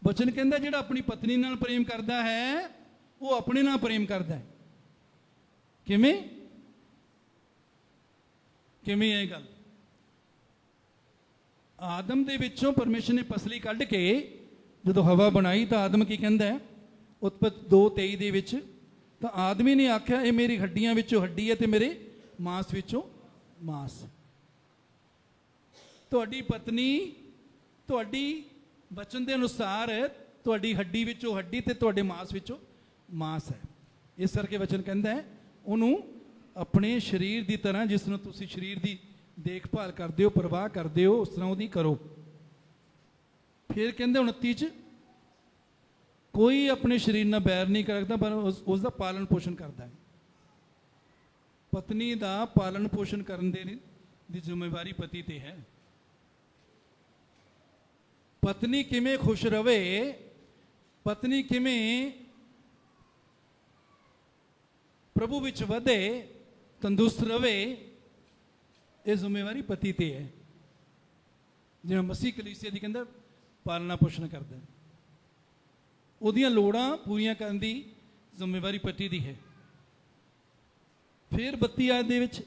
ਬਚਨ ਕਹਿੰਦਾ ਜਿਹੜਾ ਆਪਣੀ ਪਤਨੀ ਨਾਲ ਪ੍ਰੇਮ ਕਰਦਾ ਹੈ ਉਹ ਆਪਣੇ ਨਾਲ ਪ੍ਰੇਮ ਕਰਦਾ ਹੈ। ਕਿਵੇਂ ਹੈ ਇਹ ਗੱਲ? ਆਦਮ ਦੇ ਵਿੱਚੋਂ ਪਰਮੇਸ਼ਰ ਨੇ ਪਸਲੀ ਕੱਢ ਕੇ ਜਦੋਂ ਹਵਾ ਬਣਾਈ ਤਾਂ ਆਦਮ ਕੀ ਕਹਿੰਦਾ ਹੈ? ਉਤਪਤ 2:23 ਦੇ ਵਿੱਚ, ਤਾਂ ਆਦਮੀ ਨੇ ਆਖਿਆ ਇਹ ਮੇਰੀ ਹੱਡੀਆਂ ਵਿੱਚੋਂ ਹੱਡੀ ਹੈ ਤੇ ਮੇਰੇ ਮਾਂਸ ਵਿੱਚੋਂ ਮਾਂਸ। ਤੁਹਾਡੀ ਪਤਨੀ ਤੁਹਾਡੀ ਬਚਨ ਦੇ ਅਨੁਸਾਰ ਤੁਹਾਡੀ ਹੱਡੀ ਵਿੱਚੋਂ ਹੱਡੀ ਤੇ ਤੁਹਾਡੇ ਮਾਂਸ ਵਿੱਚੋਂ ਮਾਂਸ ਹੈ। ਇਸ ਕਰਕੇ ਵਚਨ ਕਹਿੰਦਾ ਹੈ ਉਹਨੂੰ ਆਪਣੇ ਸਰੀਰ ਦੀ ਤਰ੍ਹਾਂ, ਜਿਸ ਨੂੰ ਤੁਸੀਂ ਸਰੀਰ ਦੀ ਦੇਖਭਾਲ ਕਰਦੇ ਹੋ, ਪਰਵਾਹ ਕਰਦੇ ਹੋ, ਉਸ ਤਰ੍ਹਾਂ ਉਹਦੀ ਕਰੋ। ਫਿਰ ਕਹਿੰਦੇ 29 ਚ, ਕੋਈ ਆਪਣੇ ਸਰੀਰ ਨਾਲ ਬੈਰ ਨਹੀਂ ਕਰਦਾ ਪਰ ਉਸ ਦਾ ਪਾਲਣ ਪੋਸ਼ਣ ਕਰਦਾ ਹੈ। ਪਤਨੀ ਦਾ ਪਾਲਣ ਪੋਸ਼ਣ ਕਰਨ ਦੀ ਜ਼ਿੰਮੇਵਾਰੀ ਪਤੀ ਤੇ ਹੈ। ਪਤਨੀ ਕਿਵੇਂ ਖੁਸ਼ ਰਵੇ, ਪਤਨੀ ਕਿਵੇਂ ਪ੍ਰਭੂ ਵਿੱਚ ਵਧੇ, ਤੰਦਰੁਸਤ ਰਵੇ, ਇਹ ਜ਼ਿੰਮੇਵਾਰੀ ਪਤੀ ਤੇ ਹੈ। ਜਿਵੇਂ ਮਸੀਹ ਕਲੀਸਿਆ ਦੀ ਕਹਿੰਦਾ ਪਾਲਣਾ ਪੋਸ਼ਣ ਕਰਦਾ, ਉਹਦੀਆਂ ਲੋੜਾਂ ਪੂਰੀਆਂ ਕਰਨ ਦੀ ਜ਼ਿੰਮੇਵਾਰੀ ਪਤੀ ਦੀ ਹੈ। ਫਿਰ 32 ਆਇਤ ਦੇ ਵਿੱਚ,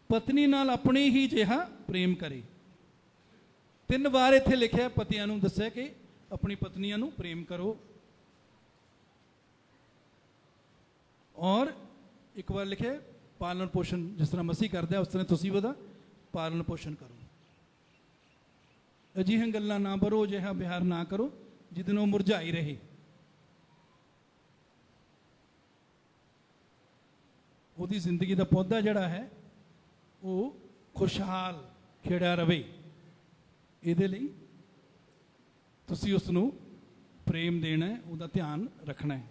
ਪਤਨੀ ਨਾਲ ਆਪਣੇ ਹੀ ਜਿਹਾ ਪ੍ਰੇਮ ਕਰੇ। 3 ਵਾਰ ਇੱਥੇ ਲਿਖਿਆ, ਪਤੀਆਂ ਨੂੰ ਦੱਸਿਆ ਕਿ ਆਪਣੀ ਪਤਨੀਆਂ ਨੂੰ ਪ੍ਰੇਮ ਕਰੋ, ਔਰ ਇੱਕ ਵਾਰ ਲਿਖਿਆ ਪਾਲਣ ਪੋਸ਼ਣ, ਜਿਸ ਤਰ੍ਹਾਂ ਮਸੀਹ ਕਰਦਾ ਉਸ ਤਰ੍ਹਾਂ ਤੁਸੀਂ ਉਹਦਾ ਪਾਲਣ ਪੋਸ਼ਣ ਕਰੋ। ਅਜਿਹੀਆਂ ਗੱਲਾਂ ਨਾ ਕਰੋ, ਅਜਿਹਾ ਵਿਹਾਰ ਨਾ ਕਰੋ ਜਿਹਦੇ ਨਾਲ ਉਹ ਮੁਰਝਾਈ ਰਹੇ। ਉਹਦੀ ਜ਼ਿੰਦਗੀ ਦਾ ਪੌਦਾ ਜਿਹੜਾ ਹੈ ਉਹ ਖੁਸ਼ਹਾਲ ਖਿੜਿਆ ਰਵੇ। ਇਹਦੇ ਲਈ ਤੁਸੀਂ ਉਸ ਨੂੰ ਪ੍ਰੇਮ ਦੇਣਾ ਹੈ, ਉਹਦਾ ਧਿਆਨ ਰੱਖਣਾ ਹੈ।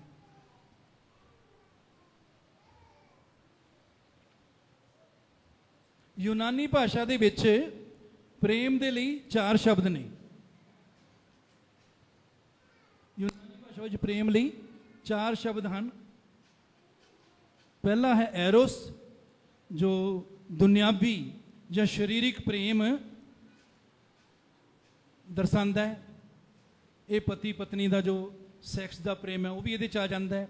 यूनानी भाषा दे विच प्रेम दे लई 4 शब्द ने। यूनानी भाषा विच प्रेम लई 4 शब्द हैं। पहला है एरोस, जो दुनियावी या शरीरिक प्रेम दर्शाता है। ये पति पत्नी का जो सैक्स का प्रेम है वह भी ये आ जाता है।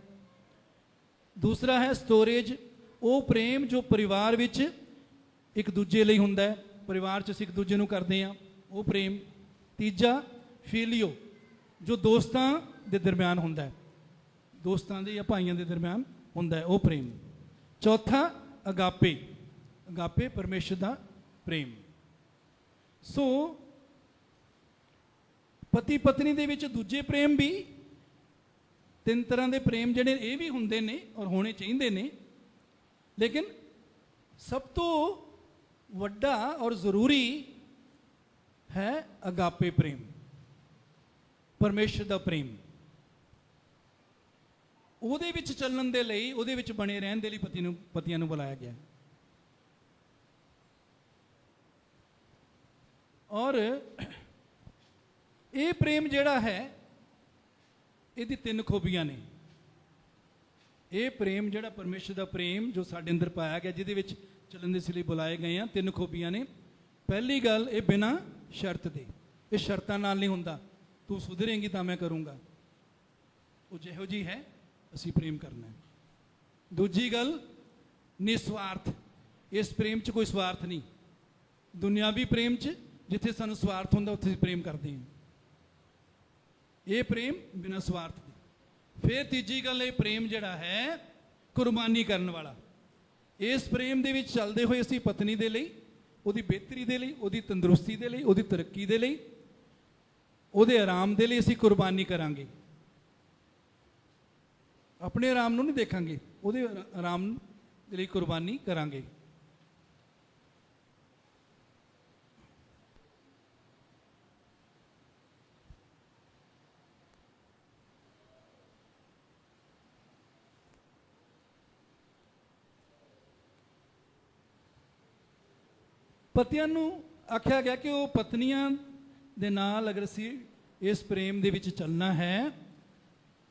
दूसरा है स्टोरेज, वो प्रेम जो परिवार विच एक दूजे लिए हुंदा है, परिवार च एक दूजे नूं करते हैं वो प्रेम। तीजा फीलियो, जो दोस्तां दे दरम्यान हुंदा है, दोस्तां दे या भाइयों के दरम्यान हुंदा है वो प्रेम। चौथा अगापे, अगापे परमेश्वर का प्रेम। सो पति पत्नी दे विच दूजे प्रेम भी 3 तरह के प्रेम जिहड़े ये भी हुंदे ने और होने चाहिए ने, लेकिन सब तो वड्डा और जरूरी है अगापे प्रेम, परमेश्वर का प्रेम। ਉਹਦੇ ਵਿੱਚ ਚੱਲਣ ਦੇ ਲਈ, ਉਹਦੇ ਵਿੱਚ ਬਣੇ ਰਹਿਣ ਦੇ ਲਈ ਪਤੀਆਂ ਨੂੰ ਬੁਲਾਇਆ ਗਿਆ। ਔਰ ਇਹ ਪ੍ਰੇਮ ਜਿਹੜਾ ਹੈ ਇਹਦੀ 3 ਖੂਬੀਆਂ ਨੇ। ਇਹ ਪ੍ਰੇਮ ਜਿਹੜਾ परमेश्वर ਦਾ ਪ੍ਰੇਮ जो ਸਾਡੇ ਅੰਦਰ ਪਾਇਆ ਗਿਆ, ਜਿਹਦੇ ਵਿੱਚ ਚੱਲਣ ਦੇ ਲਈ ਬੁਲਾਏ ਗਏ ਆ, 3 ਖੂਬੀਆਂ ਨੇ। ਪਹਿਲੀ ਗੱਲ, ਇਹ ਬਿਨਾਂ ਸ਼ਰਤ ਦੇ, ਇਹ ਸ਼ਰਤਾਂ ਨਾਲ ਨਹੀਂ ਹੁੰਦਾ, ਤੂੰ ਸੁਧਰੇਂਗੀ ਤਾਂ ਮੈਂ ਕਰੂੰਗਾ। ਉਹ ਜਿਹੋ ਜੀ ਹੈ ਅਸੀਂ प्रेम करना है। दूजी गल निस्वार्थ, इस प्रेम च कोई स्वार्थ नहीं। दुनियावी प्रेम च जिथे सानू स्वार्थ होंदा उत्थे प्रेम करते हैं, ये प्रेम बिना स्वार्थ दे। फिर तीजी गल, ये प्रेम जिहड़ा है कुर्बानी करने वाला। इस प्रेम दे विच चलदे होए असीं पत्नी दे लई, उहदी बेहतरी दे लई, उहदी तंदुरुस्ती दे लई, उहदी तरक्की दे लई, उहदे आराम दे लई असीं कुर्बानी करांगे। अपने आराम नूं नहीं देखांगे, उहदे आराम दे लई कुर्बानी करांगे। पतियां नूं आख्या गया कि वो पत्नियां दे नाल अगर असीं इस प्रेम दे विच चलना है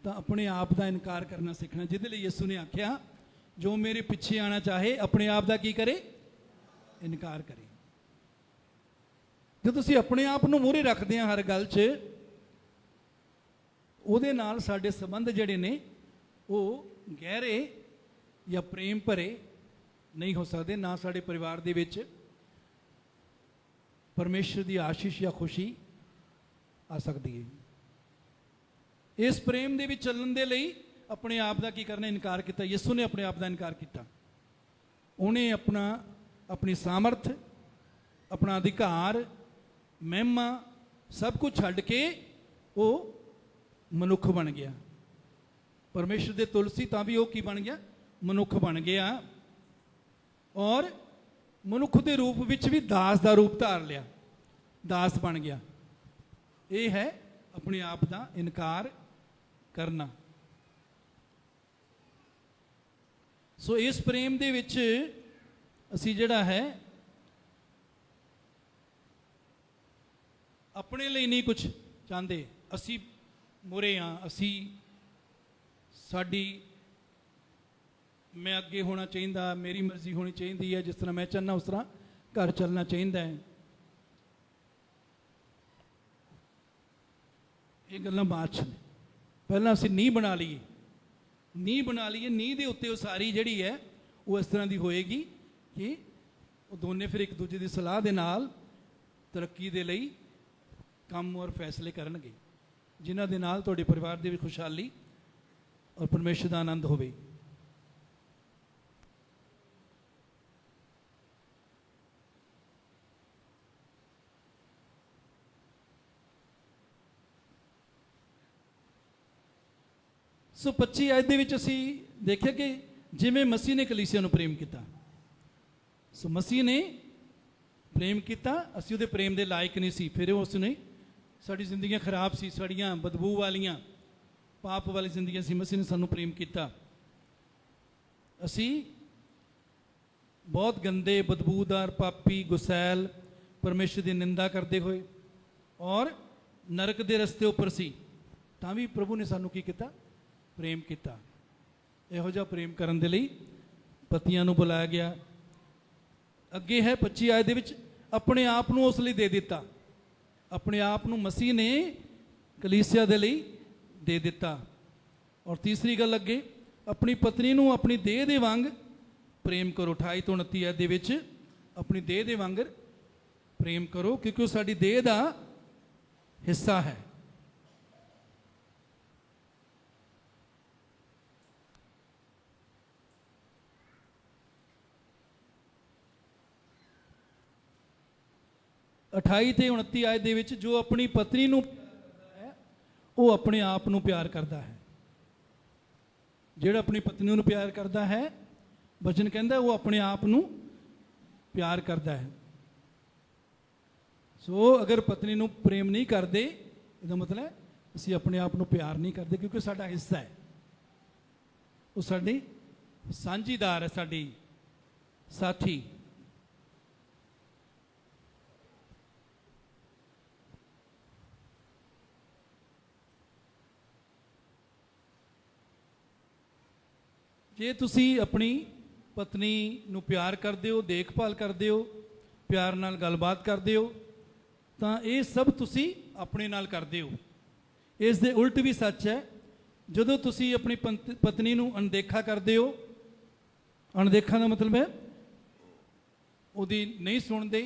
तो अपने आप का इनकार करना सीखना। जिहदे लई यीशु ने आख्या, जो मेरे पिछे आना चाहे अपने आप का की करे, इनकार करे। जो तुसीं अपने आप नूं मूहरे रखदे हैं हर गल च, उहदे नाल साडे संबंध जिहड़े ने वो गहरे या प्रेम भरे नहीं हो सकते। ना साडे परिवार दे विच परमेश्वर की आशीष या खुशी आ सकती है। इस प्रेम दे विच चलण दे लई अपने आप का की करना, इनकार किया। यीशु ने अपने आप का इनकार किया। उन्हें अपना अपनी सामर्थ, अपना अधिकार, महिमा सब कुछ छड्ड के वो मनुख बन गया। परमेश्वर दे तुलसी तां भी वो की बन गया, मनुख बन गया। और मनुख के रूप विच भी दास का रूप धार लिया, दास बन गया। ये है अपने आप का इनकार करना। सो इस प्रेम दे विच असी जिहड़ा है अपने लिए नहीं कुछ चाहते, असी मुरे हाँ, असी साडी मैं अगे होना चाहिए, मेरी मर्जी होनी चाहिए है, जिस तरह मैं चाहना उस तरह घर चलना चाहिए है। ये गल्लां बाद च ने, पहला असीं नींह बना लीए, नींह बना लीए, नींह दे उत्ते उसारी जिहड़ी है वो इस तरह की होएगी कि वो दोने फिर एक दूजे की सलाह दे नाल तरक्की दे लई काम और फैसले करनगे, जिन्हां दे नाल तुहाडे परिवार दे विच खुशहाली और परमेश्वर दा आनंद होवे। सो 25 अज दे विच असीं देखिया कि जिवें मसीह ने कलीसिया नूं प्रेम किया। सो मसीह ने प्रेम किया, असीं उहदे प्रेम दे लायक नहीं सी, फिर उसने साडी जिंदगियां खराब सी, साड़ियां बदबू वालियां पाप वाली जिंदगियां सी, मसीह ने सानू प्रेम किया। असीं बहुत गंदे बदबूदार पापी गुसैल परमेश्वर की निंदा करते हुए और नरक के रस्ते उपर सी, तां भी प्रभु ने सानू की किया? प्रेम किया। इहो जिहा प्रेम करन दे लई पतियां नूं बुलाया गया। अगे है 25 आयत दे विच, अपने आप नूं उस लई दे दिता। अपने आप नूं मसीह ने कलीसिया दे लई दे दिता। और तीसरी गल अगे, अपनी पत्नी नूं अपनी देह दे वांग प्रेम करो। 28 तो 29 आयत दे विच अपनी देह दे वांगर प्रेम करो, क्योंकि वो साडी देह दा हिस्सा है। अठाई ते 29 आयत दे विच, जो अपनी पत्नी नूं है वो अपने आप नूं प्यार करता है। जिहड़ा अपनी पत्नी नूं प्यार करता है, बचन कहता है वो अपने आप नूं प्यार करता है। सो अगर पत्नी नूं प्रेम नहीं करते, इसका मतलब असीं अपने आप नूं प्यार नहीं करते, क्योंकि साडा हिस्सा है, वो साडी साझीदार है, साडी साथी। जे तुसी अपनी पत्नी नूं प्यार करते हो, देखभाल करते हो, प्यार नाल गलबात करते हो, तो ये सब तुसी अपने नाल करते हो। इस दे उल्ट भी सच है, जदों तुसी अपनी पत्नी नूं अनदेखा करते हो, अनदेखा का मतलब है उहदी नहीं सुनते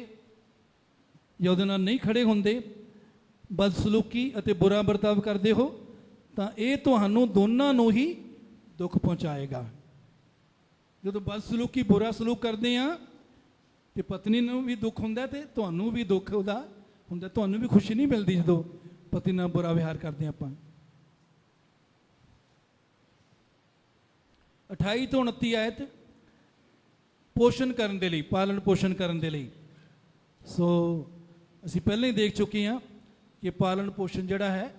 या उहदे नाल नहीं खड़े होंदे, बदसलूकी अते बुरा बर्ताव करते हो, तो ये तुहानूं दोनों नूं ही दुख पहुँचाएगा। जो बदसलूकी बुरा सलूक करते हैं तो पत्नी नूं भी दुख हुंदा ते तुहानूं भी दुख उहदा हुंदा, तुहानूं भी खुशी नहीं मिलती जो पत्नी नाल बुरा व्यवहार करते हैं आपां। 28 तो 29 आयत, पोषण करने के लिए, पालन पोषण करने के लिए। सो असीं पहले ही देख चुके हैं कि पालन पोषण जिहड़ा है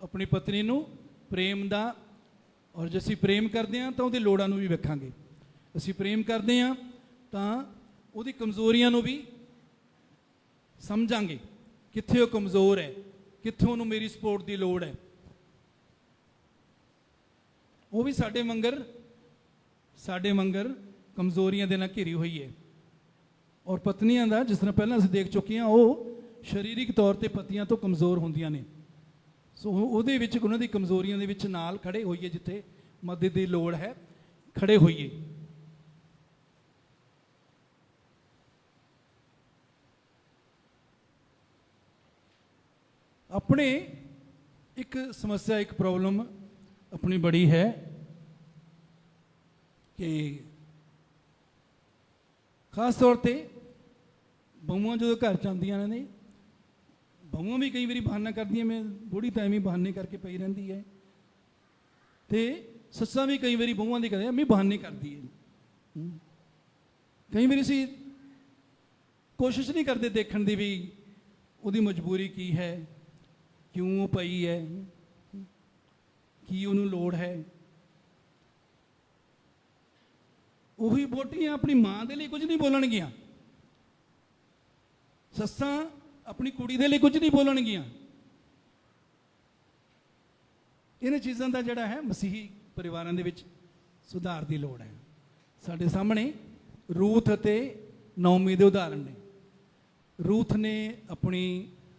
अपनी पत्नी नूं प्रेम दा, और जे असीं प्रेम करते हैं तो उहदी लोड़ां नूं भी वेखांगे। असीं प्रेम करते हैं तो उहदी कमज़ोरियां नूं भी समझांगे, कित्थे वो कमज़ोर है, कित्थे उहनूं मेरी सपोर्ट की लोड़ है। वो भी साडे मंगर कमज़ोरियां दे नाल घिरी हुई है। और पत्नियां दा जिस तरह पहलां असीं देख चुके हैं, वो शरीरिक तौर पर पतियां तो कमज़ोर होंदियां ने। सो उहदे विच उन्हां दी कमज़ोरियां दे विच नाल खड़े होइए, जिथे मदद की लोड़ है खड़े होइए। अपने एक समस्या, एक प्रॉब्लम अपनी बड़ी है कि खास तौर पर बहुआं जो घर च आंदियां ने, बहुआं भी कई बार बहाना करदियां, मैं बूढ़ी टाइम ही बहाने करके पई रहिंदी है, तो सस्सां भी कई बार बहुआं दी कहदियां मैं बहाने करदी है। कई बार असीं कोशिश नहीं करते देखण दी भी उहदी मजबूरी की है, क्यों वो पई है, की उहनूं लोड़ है। उही वोटियां अपनी मां दे लई कुछ नहीं बोलणगियां, सस्सां अपनी कुड़ी दे लिए कुछ नहीं बोलणगियां। इन्हां चीज़ां दा जिहड़ा है मसीही परिवारां दे विच सुधार की लोड़ है। साडे सामने रूथ अते नौमी दे उदाहरण ने। रूथ ने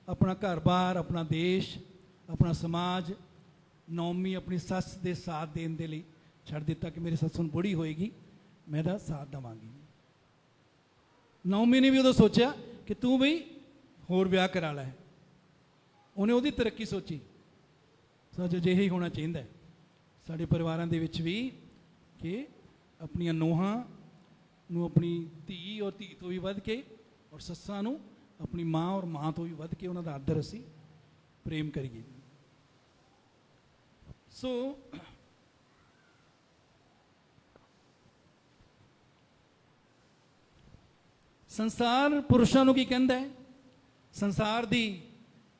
अपना घर-बार, अपना देश, अपना समाज, नौमी अपनी सस दे साथ देण दे लई छड्ड दित्ता कि मेरी सस हुण बूढ़ी होएगी, मैं इहदा साथ देवांगी। नौमी ने भी उदों सोचा कि तू बई होर ब्याह करा लै, उन्हें उहदी तरक्की सोची। सच अजिहा ही होना चाहिए साडे परिवारां दे विच भी, कि अपनियां नूहां नूं अपनी धी और धी तो भी वध के, और सस्सां नूं अपनी मां और मां तो भी वध के उन्हां दा आदर असीं प्रेम करिए। सो ਸੰਸਾਰ ਪੁਰਸ਼ਾਂ ਨੂੰ ਕੀ ਕਹਿੰਦਾ ਹੈ? ਸੰਸਾਰ ਦੀ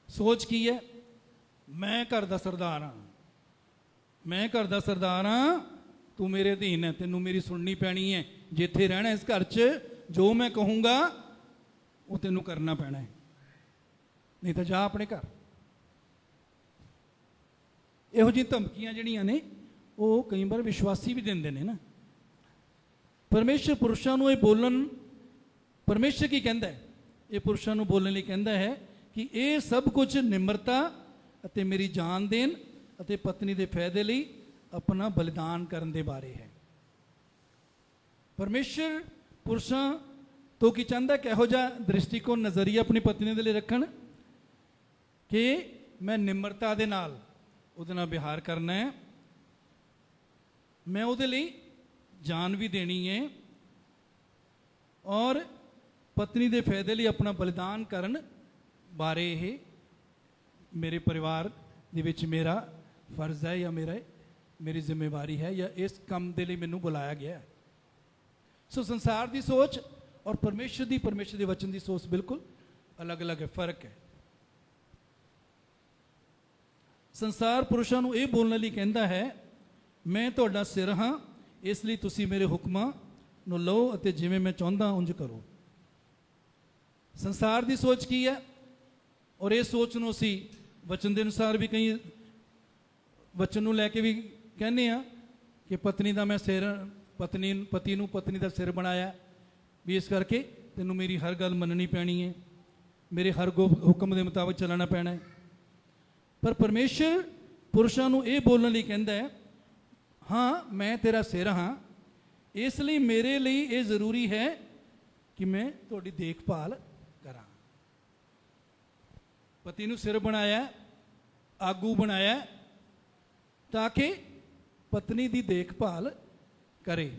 ਸੋਚ ਕੀ ਹੈ? ਮੈਂ ਘਰ ਦਾ ਸਰਦਾਰ ਹਾਂ, ਮੈਂ ਘਰ ਦਾ ਸਰਦਾਰ ਹਾਂ, ਤੂੰ ਮੇਰੇ ਅਧੀਨ ਹੈ, ਤੈਨੂੰ ਮੇਰੀ ਸੁਣਨੀ ਪੈਣੀ ਹੈ। ਜਿੱਥੇ ਰਹਿਣਾ ਇਸ ਘਰ 'ਚ ਜੋ ਮੈਂ ਕਹੂੰਗਾ ਉਹ ਤੈਨੂੰ ਕਰਨਾ ਪੈਣਾ ਹੈ, ਨਹੀਂ ਤਾਂ ਜਾ ਆਪਣੇ ਘਰ। ਇਹੋ ਜਿਹੀਆਂ ਧਮਕੀਆਂ ਜਿਹੜੀਆਂ ਨੇ ਉਹ ਕਈ ਵਾਰ ਵਿਸ਼ਵਾਸੀ ਵੀ ਦਿੰਦੇ ਨੇ ਨਾ। ਪਰਮੇਸ਼ਰ ਪੁਰਸ਼ਾਂ ਨੂੰ ਇਹ ਬੋਲਣ, ਪਰਮੇਸ਼ਰ ਕੀ ਕਹਿੰਦਾ ਹੈ? ਇਹ ਪੁਰਸ਼ਾਂ ਨੂੰ ਬੋਲਣ ਲਈ ਕਹਿੰਦਾ ਹੈ ਕਿ ਇਹ ਸਭ ਕੁਝ ਨਿਮਰਤਾ ਅਤੇ ਮੇਰੀ ਜਾਨ ਦੇਣ ਅਤੇ ਪਤਨੀ ਦੇ ਫਾਇਦੇ ਲਈ ਆਪਣਾ ਬਲੀਦਾਨ ਕਰਨ ਦੇ ਬਾਰੇ ਹੈ। ਪਰਮੇਸ਼ਰ ਪੁਰਸ਼ਾਂ ਤੋਂ ਕੀ ਚਾਹੁੰਦਾ? ਕਿਹੋ ਜਿਹਾ ਦ੍ਰਿਸ਼ਟੀਕੋਣ, ਨਜ਼ਰੀਆ ਆਪਣੀ ਪਤਨੀ ਦੇ ਲਈ ਰੱਖਣ ਕਿ ਮੈਂ ਨਿਮਰਤਾ ਦੇ ਨਾਲ ਉਹਦੇ ਨਾਲ ਵਿਹਾਰ ਕਰਨਾ ਹੈ, ਮੈਂ ਉਹਦੇ ਲਈ ਜਾਨ ਵੀ ਦੇਣੀ ਹੈ ਔਰ ਪਤਨੀ ਦੇ ਫਾਇਦੇ ਲਈ ਆਪਣਾ ਬਲੀਦਾਨ ਕਰਨ ਬਾਰੇ ਇਹ ਮੇਰੇ ਪਰਿਵਾਰ ਦੇ ਵਿੱਚ ਮੇਰਾ ਫਰਜ਼ ਹੈ ਜਾਂ ਮੇਰੀ ਜ਼ਿੰਮੇਵਾਰੀ ਹੈ ਜਾਂ ਇਸ ਕੰਮ ਦੇ ਲਈ ਮੈਨੂੰ ਬੁਲਾਇਆ ਗਿਆ ਹੈ। ਸੋ ਸੰਸਾਰ ਦੀ ਸੋਚ ਔਰ ਪਰਮੇਸ਼ਰ ਦੇ ਵਚਨ ਦੀ ਸੋਚ ਬਿਲਕੁਲ ਅਲੱਗ-ਅਲੱਗ ਹੈ, ਫਰਕ ਹੈ। ਸੰਸਾਰ ਪੁਰਸ਼ਾਂ ਨੂੰ ਇਹ ਬੋਲਣ ਲਈ ਕਹਿੰਦਾ ਹੈ, ਮੈਂ ਤੁਹਾਡਾ ਸਿਰ ਹਾਂ, ਇਸ ਲਈ ਤੁਸੀਂ ਮੇਰੇ ਹੁਕਮਾਂ ਨੂੰ ਲਓ ਅਤੇ ਜਿਵੇਂ ਮੈਂ ਚਾਹੁੰਦਾ ਉਂਝ ਕਰੋ। ਸੰਸਾਰ ਦੀ ਸੋਚ ਕੀ ਹੈ? ਔਰ ਇਹ ਸੋਚ ਨੂੰ ਅਸੀਂ ਵਚਨ ਦੇ ਅਨੁਸਾਰ ਵੀ ਕਈ ਵਚਨ ਨੂੰ ਲੈ ਕੇ ਵੀ ਕਹਿੰਦੇ ਆ ਕਿ ਪਤਨੀ ਦਾ ਮੈਂ ਸਿਰ, ਪਤੀ ਨੂੰ ਪਤਨੀ ਦਾ ਸਿਰ ਬਣਾਇਆ, ਵੀ ਇਸ ਕਰਕੇ ਤੈਨੂੰ ਮੇਰੀ ਹਰ ਗੱਲ ਮੰਨਣੀ ਪੈਣੀ ਹੈ, ਮੇਰੇ ਹਰ ਹੁਕਮ ਦੇ ਮੁਤਾਬਕ ਚੱਲਣਾ ਪੈਣਾ ਹੈ। ਪਰ ਪਰਮੇਸ਼ਰ ਪੁਰਸ਼ਾਂ ਨੂੰ ਇਹ ਬੋਲਣ ਲਈ ਕਹਿੰਦਾ ਹੈ, ਹਾਂ ਮੈਂ ਤੇਰਾ ਸਿਰ ਹਾਂ, ਇਸ ਲਈ ਮੇਰੇ ਲਈ ਇਹ ਜ਼ਰੂਰੀ ਹੈ ਕਿ ਮੈਂ ਤੁਹਾਡੀ ਦੇਖਭਾਲ ਕਰਾਂ। ਪਤੀ ਨੂੰ ਸਿਰ ਬਣਾਇਆ, ਆਗੂ ਬਣਾਇਆ ਤਾਂ ਕਿ ਪਤਨੀ ਦੀ ਦੇਖਭਾਲ ਕਰੇ,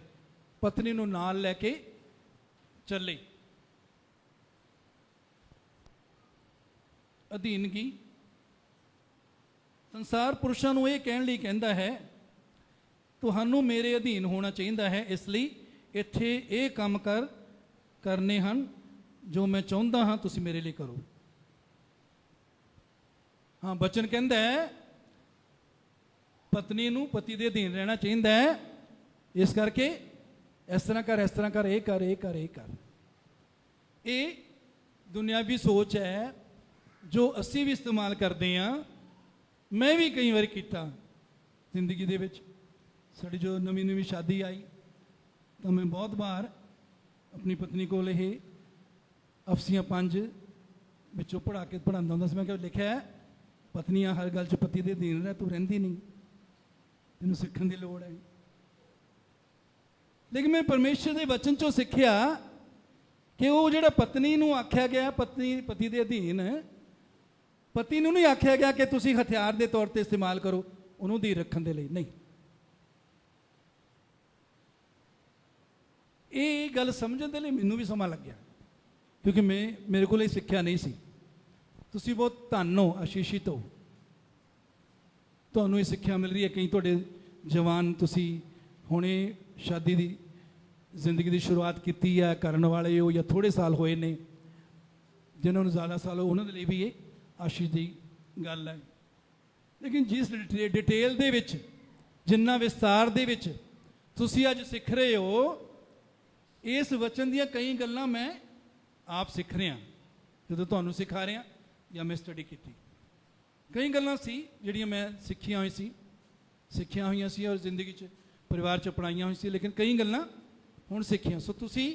ਪਤਨੀ ਨੂੰ ਨਾਲ ਲੈ ਕੇ ਚੱਲੇ। ਅਧੀਨਗੀ। ਸੰਸਾਰ ਪੁਰਸ਼ਾਂ ਨੂੰ ਇਹ ਕਹਿਣ ਲਈ ਕਹਿੰਦਾ ਹੈ, ਤੁਹਾਨੂੰ ਮੇਰੇ ਅਧੀਨ ਹੋਣਾ ਚਾਹੀਦਾ ਹੈ, ਇਸ ਲਈ ਇੱਥੇ ਇਹ ਕੰਮ ਕਰਨੇ ਹਨ ਜੋ ਮੈਂ ਚਾਹੁੰਦਾ ਹਾਂ ਤੁਸੀਂ ਮੇਰੇ ਲਈ ਕਰੋ। ਹਾਂ, ਬਚਨ ਕਹਿੰਦਾ ਹੈ ਪਤਨੀ ਨੂੰ ਪਤੀ ਦੇ ਅਧੀਨ ਰਹਿਣਾ ਚਾਹੀਦਾ ਹੈ, ਇਸ ਕਰਕੇ ਇਸ ਤਰ੍ਹਾਂ ਕਰ, ਇਸ ਤਰ੍ਹਾਂ ਕਰ, ਇਹ ਕਰ, ਇਹ ਕਰ, ਇਹ ਕਰ। ਇਹ ਦੁਨਿਆਵੀ ਸੋਚ ਹੈ ਜੋ ਅਸੀਂ ਵੀ ਇਸਤੇਮਾਲ ਕਰਦੇ ਹਾਂ। ਮੈਂ ਵੀ ਕਈ ਵਾਰ ਕੀਤਾ ਜ਼ਿੰਦਗੀ ਦੇ ਵਿੱਚ। ਸਾਡੀ ਜੋ ਨਵੀਂ ਸ਼ਾਦੀ ਆਈ ਤਾਂ ਮੈਂ ਬਹੁਤ ਵਾਰ ਆਪਣੀ ਪਤਨੀ ਕੋਲ ਇਹ ਅਫਸੀਆਂ 5 ਵਿੱਚੋਂ ਪੜ੍ਹਾਉਂਦਾ ਹੁੰਦਾ ਸੀ। ਮੈਂ ਕਿਹਾ ਲਿਖਿਆ ਪਤਨੀਆਂ ਹਰ ਗੱਲ 'ਚ ਪਤੀ ਦੇ ਅਧੀਨ ਰਹਿ, ਤੂੰ ਰਹਿੰਦੀ ਨਹੀਂ, ਤੈਨੂੰ ਸਿੱਖਣ ਦੀ ਲੋੜ ਹੈ। ਲੇਕਿਨ ਮੈਂ ਪਰਮੇਸ਼ਰ ਦੇ ਵਚਨ 'ਚੋਂ ਸਿੱਖਿਆ ਕਿ ਉਹ ਜਿਹੜਾ ਪਤਨੀ ਨੂੰ ਆਖਿਆ ਗਿਆ ਪਤੀ ਦੇ ਅਧੀਨ, ਪਤੀ ਨੂੰ ਨਹੀਂ ਆਖਿਆ ਗਿਆ ਕਿ ਤੁਸੀਂ ਹਥਿਆਰ ਦੇ ਤੌਰ ਤੇ ਇਸਤੇਮਾਲ ਕਰੋ ਉਹਨੂੰ ਅਧੀਨ ਰੱਖਣ ਦੇ ਲਈ, ਨਹੀਂ। ਇਹ ਗੱਲ ਸਮਝਣ ਦੇ ਲਈ ਮੈਨੂੰ ਵੀ ਸਮਾਂ ਲੱਗਿਆ, ਕਿਉਂਕਿ ਮੇਰੇ ਕੋਲ ਇਹ ਸਿੱਖਿਆ ਨਹੀਂ ਸੀ। ਤੁਸੀਂ ਬਹੁਤ ਧੰਨ ਹੋ, ਆਸ਼ੀਸ਼ਿਤ ਹੋ, ਤੁਹਾਨੂੰ ਇਹ ਸਿੱਖਿਆ ਮਿਲ ਰਹੀ ਹੈ। ਕਈ ਤੁਹਾਡੇ ਜਵਾਨ, ਤੁਸੀਂ ਹੁਣੇ ਸ਼ਾਦੀ ਦੀ ਜ਼ਿੰਦਗੀ ਦੀ ਸ਼ੁਰੂਆਤ ਕੀਤੀ ਹੈ, ਕਰਨ ਵਾਲੇ ਹੋ ਜਾਂ ਥੋੜ੍ਹੇ ਸਾਲ ਹੋਏ ਨੇ, ਜਿਨ੍ਹਾਂ ਨੂੰ ਜ਼ਿਆਦਾ ਸਾਲ ਹੋ ਉਹਨਾਂ ਦੇ ਲਈ ਵੀ ਇਹ ਆਸ਼ੀਸ਼ ਦੀ ਗੱਲ ਹੈ। ਲੇਕਿਨ ਜਿਸ ਡਿਟੇਲ ਦੇ ਵਿੱਚ, ਜਿੰਨਾ ਵਿਸਤਾਰ ਦੇ ਵਿੱਚ ਤੁਸੀਂ ਅੱਜ ਸਿੱਖ ਰਹੇ ਹੋ, ਇਸ ਵਚਨ ਦੀਆਂ ਕਈ ਗੱਲਾਂ ਮੈਂ ਆਪ ਸਿੱਖ ਰਿਹਾ ਜਦੋਂ ਤੁਹਾਨੂੰ ਸਿਖਾ ਰਿਹਾ ਜਾਂ ਮੈਂ ਸਟੱਡੀ ਕੀਤੀ। ਕਈ ਗੱਲਾਂ ਸੀ ਜਿਹੜੀਆਂ ਮੈਂ ਸਿੱਖੀਆਂ ਹੋਈਆਂ ਸੀ ਔਰ ਜ਼ਿੰਦਗੀ 'ਚ ਪਰਿਵਾਰ 'ਚ ਅਪਣਾਈਆਂ ਹੋਈਆਂ ਸੀ, ਲੇਕਿਨ ਕਈ ਗੱਲਾਂ ਹੁਣ ਸਿੱਖੀਆਂ। ਸੋ ਤੁਸੀਂ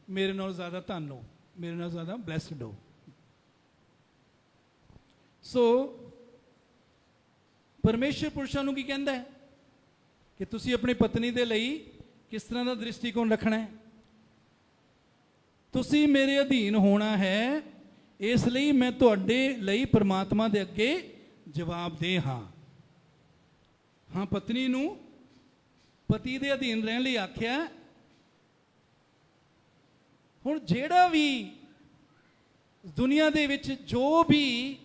ਮੇਰੇ ਨਾਲ ਜ਼ਿਆਦਾ ਧੰਨ ਹੋ, ਮੇਰੇ ਨਾਲ ਜ਼ਿਆਦਾ ਬਲੈਸਡ ਹੋ। ਸੋ ਪਰਮੇਸ਼ਰ ਪੁਰਸ਼ਾਂ ਨੂੰ ਕੀ ਕਹਿੰਦਾ ਹੈ ਕਿ ਤੁਸੀਂ ਆਪਣੀ ਪਤਨੀ ਦੇ ਲਈ ਕਿਸ ਤਰ੍ਹਾਂ ਦਾ ਦ੍ਰਿਸ਼ਟੀਕੋਣ ਰੱਖਣਾ ਹੈ। ਤੁਸੀਂ ਮੇਰੇ ਅਧੀਨ ਹੋਣਾ ਹੈ, ਇਸ ਲਈ ਮੈਂ ਤੁਹਾਡੇ ਲਈ ਪਰਮਾਤਮਾ ਦੇ ਅੱਗੇ ਜਵਾਬਦੇਹ ਹਾਂ। ਹਾਂ, ਪਤਨੀ ਨੂੰ ਪਤੀ ਦੇ ਅਧੀਨ ਰਹਿਣ ਲਈ ਆਖਿਆ। ਹੁਣ ਜਿਹੜਾ ਵੀ ਦੁਨੀਆ ਦੇ ਵਿੱਚ ਜੋ ਵੀ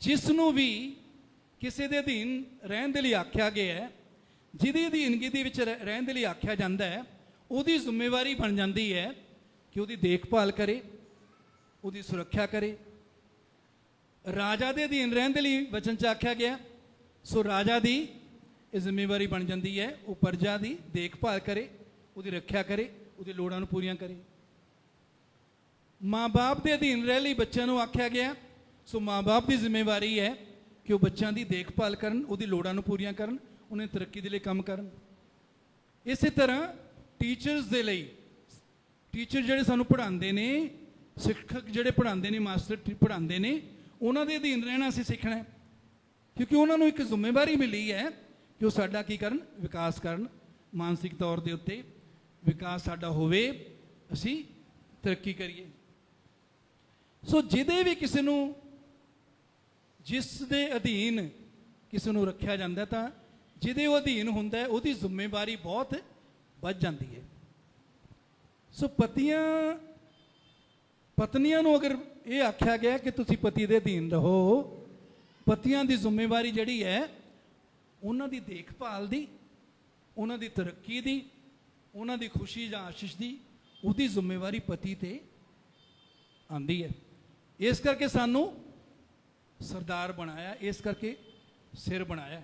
ਜਿਸ ਨੂੰ ਵੀ ਕਿਸੇ ਦੇ ਅਧੀਨ ਰਹਿਣ ਦੇ ਲਈ ਆਖਿਆ ਗਿਆ ਹੈ, ਜਿਹਦੀ ਅਧੀਨਗੀ ਦੇ ਵਿੱਚ ਰਹਿਣ ਦੇ ਲਈ ਆਖਿਆ ਜਾਂਦਾ ਹੈ, ਉਹਦੀ ਜ਼ਿੰਮੇਵਾਰੀ ਬਣ ਜਾਂਦੀ ਹੈ कि ਉਹਦੀ ਦੇਖਭਾਲ ਕਰੇ, ਉਹਦੀ ਸੁਰੱਖਿਆ ਕਰੇ। ਰਾਜਾ ਦੇ ਅਧੀਨ ਰਹਿਣ ਦੇ ਲਈ ਵਚਨ 'ਚ ਆਖਿਆ ਗਿਆ। ਸੋ ਰਾਜਾ ਦੀ ਇਹ ਜ਼ਿੰਮੇਵਾਰੀ ਬਣ ਜਾਂਦੀ ਹੈ, ਉਹ ਪ੍ਰਜਾ ਦੀ ਦੇਖਭਾਲ ਕਰੇ, ਉਹਦੀ ਰੱਖਿਆ ਕਰੇ, ਉਹਦੀ ਲੋੜਾਂ ਨੂੰ ਪੂਰੀਆਂ ਕਰੇ। ਮਾਂ-ਬਾਪ ਦੇ ਅਧੀਨ ਰਹਿਣ ਲਈ ਬੱਚਿਆਂ ਨੂੰ ਆਖਿਆ ਗਿਆ। ਸੋ ਮਾਂ-ਬਾਪ ਦੀ ਜ਼ਿੰਮੇਵਾਰੀ ਹੈ ਕਿ ਉਹ ਬੱਚਿਆਂ ਦੀ ਦੇਖਭਾਲ ਕਰਨ, ਉਹਦੀ ਲੋੜਾਂ ਨੂੰ ਪੂਰੀਆਂ ਕਰਨ, ਉਹਨਾਂ ਦੀ ਤਰੱਕੀ ਦੇ ਲਈ ਕੰਮ ਕਰਨ। ਇਸੇ ਤਰ੍ਹਾਂ ਟੀਚਰਸ ਦੇ ਲਈ, ਟੀਚਰ ਜਿਹੜੇ ਸਾਨੂੰ ਪੜ੍ਹਾਉਂਦੇ ਨੇ, ਸਿੱਖਕ ਜਿਹੜੇ ਪੜ੍ਹਾਉਂਦੇ ਨੇ, ਮਾਸਟਰ ਪੜ੍ਹਾਉਂਦੇ ਨੇ, ਉਹਨਾਂ ਦੇ ਅਧੀਨ ਰਹਿਣਾ ਅਸੀਂ ਸਿੱਖਣਾ ਹੈ, ਕਿਉਂਕਿ ਉਹਨਾਂ ਨੂੰ ਇੱਕ ਜ਼ਿੰਮੇਵਾਰੀ ਮਿਲੀ ਹੈ ਕਿ ਉਹ ਸਾਡਾ ਕੀ ਕਰਨ, ਵਿਕਾਸ ਕਰਨ, ਮਾਨਸਿਕ ਤੌਰ ਦੇ ਉੱਤੇ ਵਿਕਾਸ ਸਾਡਾ ਹੋਵੇ, ਅਸੀਂ ਤਰੱਕੀ ਕਰੀਏ। ਸੋ ਜਿਹਦੇ ਵੀ ਕਿਸੇ ਨੂੰ, ਜਿਸ ਦੇ ਅਧੀਨ ਕਿਸੇ ਨੂੰ ਰੱਖਿਆ ਜਾਂਦਾ, ਤਾਂ ਜਿਹਦੇ ਉਹ ਅਧੀਨ ਹੁੰਦਾ ਹੈ, ਉਹਦੀ ਜ਼ਿੰਮੇਵਾਰੀ ਬਹੁਤ ਵੱਧ ਜਾਂਦੀ ਹੈ। ਸੋ ਪਤਨੀਆਂ ਨੂੰ ਅਗਰ ਇਹ ਆਖਿਆ ਗਿਆ ਕਿ ਤੁਸੀਂ ਪਤੀ ਦੇ ਅਧੀਨ ਰਹੋ, ਪਤੀਆਂ ਦੀ ਜ਼ਿੰਮੇਵਾਰੀ ਜਿਹੜੀ ਹੈ ਉਹਨਾਂ ਦੀ ਦੇਖਭਾਲ ਦੀ, ਉਹਨਾਂ ਦੀ ਤਰੱਕੀ ਦੀ, ਉਹਨਾਂ ਦੀ ਖੁਸ਼ੀ ਜਾਂ ਆਸ਼ੀਸ਼ ਦੀ, ਉਹਦੀ ਜ਼ਿੰਮੇਵਾਰੀ ਪਤੀ ਤੇ ਆਂਦੀ ਹੈ। ਇਸ ਕਰਕੇ ਸਾਨੂੰ ਸਰਦਾਰ ਬਣਾਇਆ, ਇਸ ਕਰਕੇ ਸਿਰ ਬਣਾਇਆ